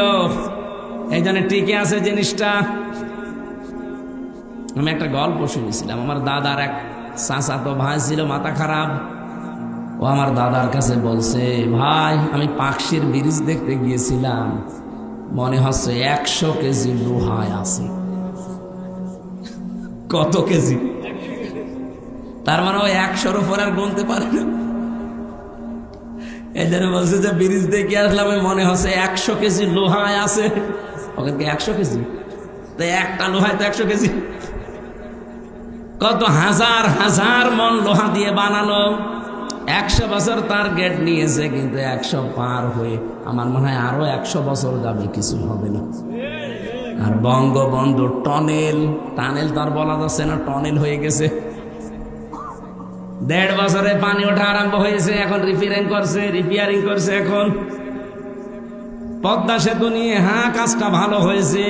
এই জন্য টিকে আছে জিনিসটা। আমি একটা গল্প শুনেছিলাম। আমার দাদার এক চাচাতো ভাই ছিল, মাথা খারাপ। ও আমার দাদার কাছে বলছে, ভাই আমি পাকশির ব্রিজ দেখতে গিয়েছিলাম, মনে হচ্ছে 100 কেজি লোহায় আছে। কত কেজি? তার মানে ওই 100-র উপর আর গুনতে পারে না। এই জন্য বলছে যে ব্রিজ দেখে আসলাম, মনে হচ্ছে 100 কেজি লোহায় আছে। ওখানে 100 কেজি? তো একটা লোহায় তো 100 কেজি। কত হাজার হাজার মন লোহা দিয়ে বানানো। 100 বছর টার্গেট নিয়েছে, কিন্তু 100 পার হয়ে আমার মনে হয় আরো 100 বছর যাবে, কিছু হবে না। আর বঙ্গবন্ধু টানেল তার বলা যাচ্ছে না, টানেল হয়ে গেছে। 1.5 বছরে পানি ওঠা আরম্ভ হয়েছে, এখন রিপেয়ারিং করছে। এখন পদ্মা সেতু নিয়ে কাজটা ভালো হয়েছে।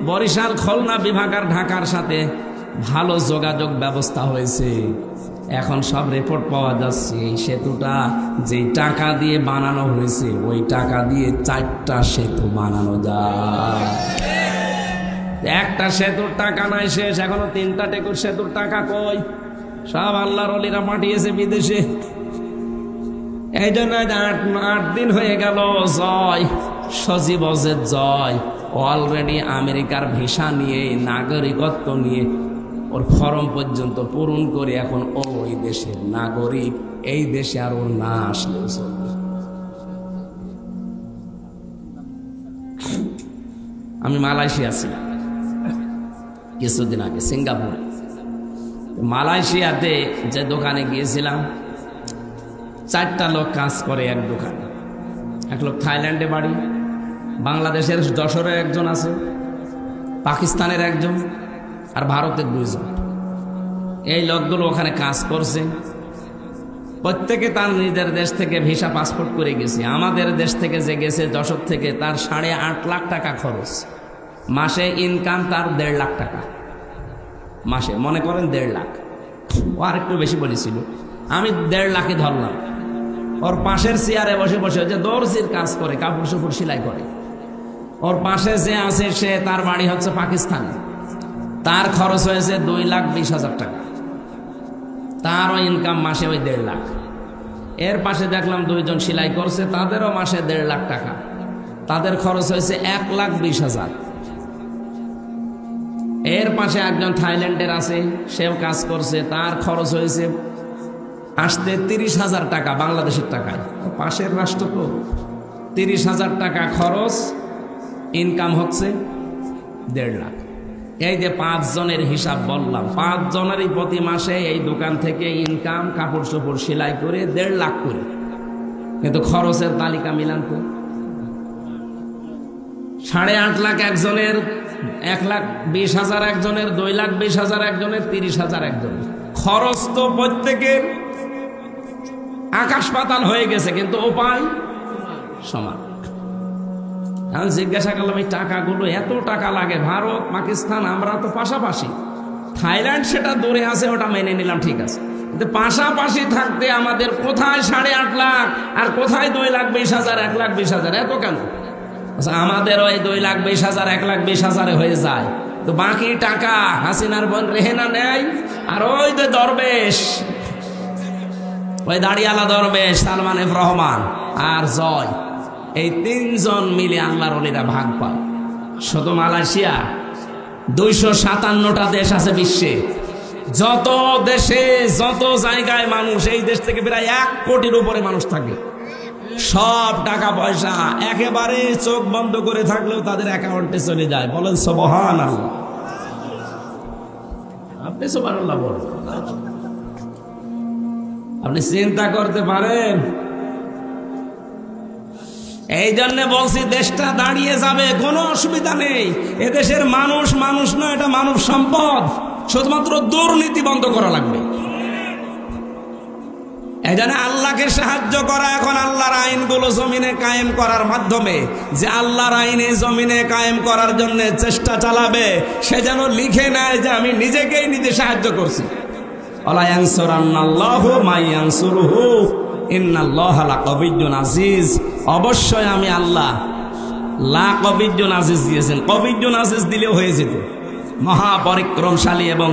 বরিশাল, খুলনা বিভাগ আর ঢাকার সাথে ভালো যোগাযোগ ব্যবস্থা হয়েছে। এখন সব রিপোর্ট পাওয়া যাচ্ছে এই সেতুটা যেই টাকা দিয়ে বানানো হয়েছে, ওই টাকা দিয়ে 4টা সেতু বানানো যায়। একটা সেতুর টাকা নাই শেষ, এখনো 3টা টেকুর সেতুর টাকা কই? সব আল্লাহর ওলিরা পাঠিয়েছে বিদেশে। এই জন্য 8 দিন হয়ে গেল জয় সজীব জয় অলরেডি আমেরিকার ভিসা নিয়ে, নাগরিকত্ব নিয়ে ওর ফর্ম পর্যন্ত পূরণ করে এখন ওই দেশের নাগরিক। এই দেশে আর ওর না আসলেও চলবে। আমি মালয়েশিয়া ছিলাম কিছুদিন আগে, সিঙ্গাপুরে। মালয়েশিয়াতে যে দোকানে গিয়েছিলাম, 4টা লোক কাজ করে এক দোকানে। এক লোক থাইল্যান্ডে বাড়ি, বাংলাদেশের যশোরে একজন আছে, পাকিস্তানের একজন, আর ভারতের 2 জন। এই লোকগুলো ওখানে কাজ করছে। প্রত্যেকে তার নিজের দেশ থেকে ভিসা পাসপোর্ট করে গেছে। আমাদের দেশ থেকে যে গেছে যশোর থেকে, তার 8.5 লাখ টাকা খরচ। মাসে ইনকাম তার 1.5 লাখ টাকা মাসে, মনে করেন 1.5 লাখ। ও আর একটু বেশি বলেছিল, আমি 1.5 লাখই ধরলাম। ওর পাশের চেয়ারে বসে বসে যে দর্জির কাজ করে, কাপড় চোপড় সেলাই করে, ওর পাশে যে আছে সে, তার বাড়ি হচ্ছে পাকিস্তানে। তার খরচ হয়েছে 2,20,000 টাকা। তারও ইনকাম মাসে ওই 1.5 লাখ। এর পাশে দেখলাম 2 জন সেলাই করছে, তাদেরও মাসে 1.5 লাখ টাকা। তাদের খরচ হয়েছে 1,20,000। এর পাশে একজন থাইল্যান্ডের আছে, সেও কাজ করছে, তার খরচ হয়েছে আসতে 30,000 টাকা বাংলাদেশের টাকায়। পাশের রাষ্ট্র তো 30,000 টাকা খরচ, ইনকাম হচ্ছে 1.5 লাখ। এই যে 5 জনের হিসাব বললাম, 5 জনেরই প্রতি মাসে এই দোকান থেকে ইনকাম, কাপড় চোপড় সেলাই করে 1.5 লাখ করে। কিন্তু খরচের তালিকা মিলান তো, 8.5 লাখ একজনের, 1,20,000 একজনের, 2,20,000 একজনের, 30,000 একজনের। খরচ তো প্রত্যেকের আকাশ পাতাল হয়ে গেছে, কিন্তু উপায় সমান। আমি জিজ্ঞাসা করলাম, এই টাকাগুলো, এত টাকা লাগে? ভারত, পাকিস্তান, আমরা তো পাশাপাশি। থাইল্যান্ড সেটা দূরে আছে, ওটা মেনে নিলাম, ঠিক আছে। কিন্তু পাশাপাশি থাকতে আমাদের কোথায় 8.5 লাখ আর কোথায় 2,20,000, 1,20,000? এত কেন? আচ্ছা, আমাদের ওই 2,20,000, 1,20,000 হয়ে যায়, তো বাকি টাকা হাসিনার বোন রেহেনা নেয়। আর ওই যে দরবেশ, ওই দাড়িওয়ালা দরবেশ সালমান এফ রহমান আর জয়, এই 3 জন মিলে আল্লাহর ওলিরা ভাগ পায়। শুধু মালয়েশিয়া 257টা দেশ আছে বিশ্বে, যত দেশে যত জায়গায় মানুষ, এই দেশ থেকে প্রায় 1 কোটির উপরে মানুষ থাকে, সব টাকা পয়সা একেবারে চোখ বন্ধ করে থাকলেও তাদের অ্যাকাউন্টে চলে যায়। বলেন সুবহানাল্লাহ। আপনি সুবহানাল্লাহ বলেন। আপনি চিন্তা করতে পারেন? এই জন্য বলছি দেশটা দাঁড়িয়ে যাবে, কোনো অসুবিধা নেই। এদেশের মানুষ মানুষ না, এটা মানব সম্পদ। শুধুমাত্র দুর্নীতি বন্ধ করা লাগবে। এই জন্য আল্লাহকে সাহায্য করা, এখন আল্লাহর আইনগুলো জমিনে কায়েম করার মাধ্যমে, যে আল্লাহর আইনে জমিনে কায়েম করার জন্য চেষ্টা চালাবে, সে যেন লিখে নেয় যে আমি নিজেকেই নিজে সাহায্য করছি। আলা ইয়ানসুরান্নাল্লাহু মা ইয়ানসুরুহু ইন্নাল্লাহা লাকাবিয়্যুন আজিজ। অবশ্যই আমি আল্লাহ লাকাবিয়্যুন আজিজ দিয়েছেন। কাবিয়্যুন আজিজ দিলেও হয়ে যেত, মহাপরিক্রমশালী এবং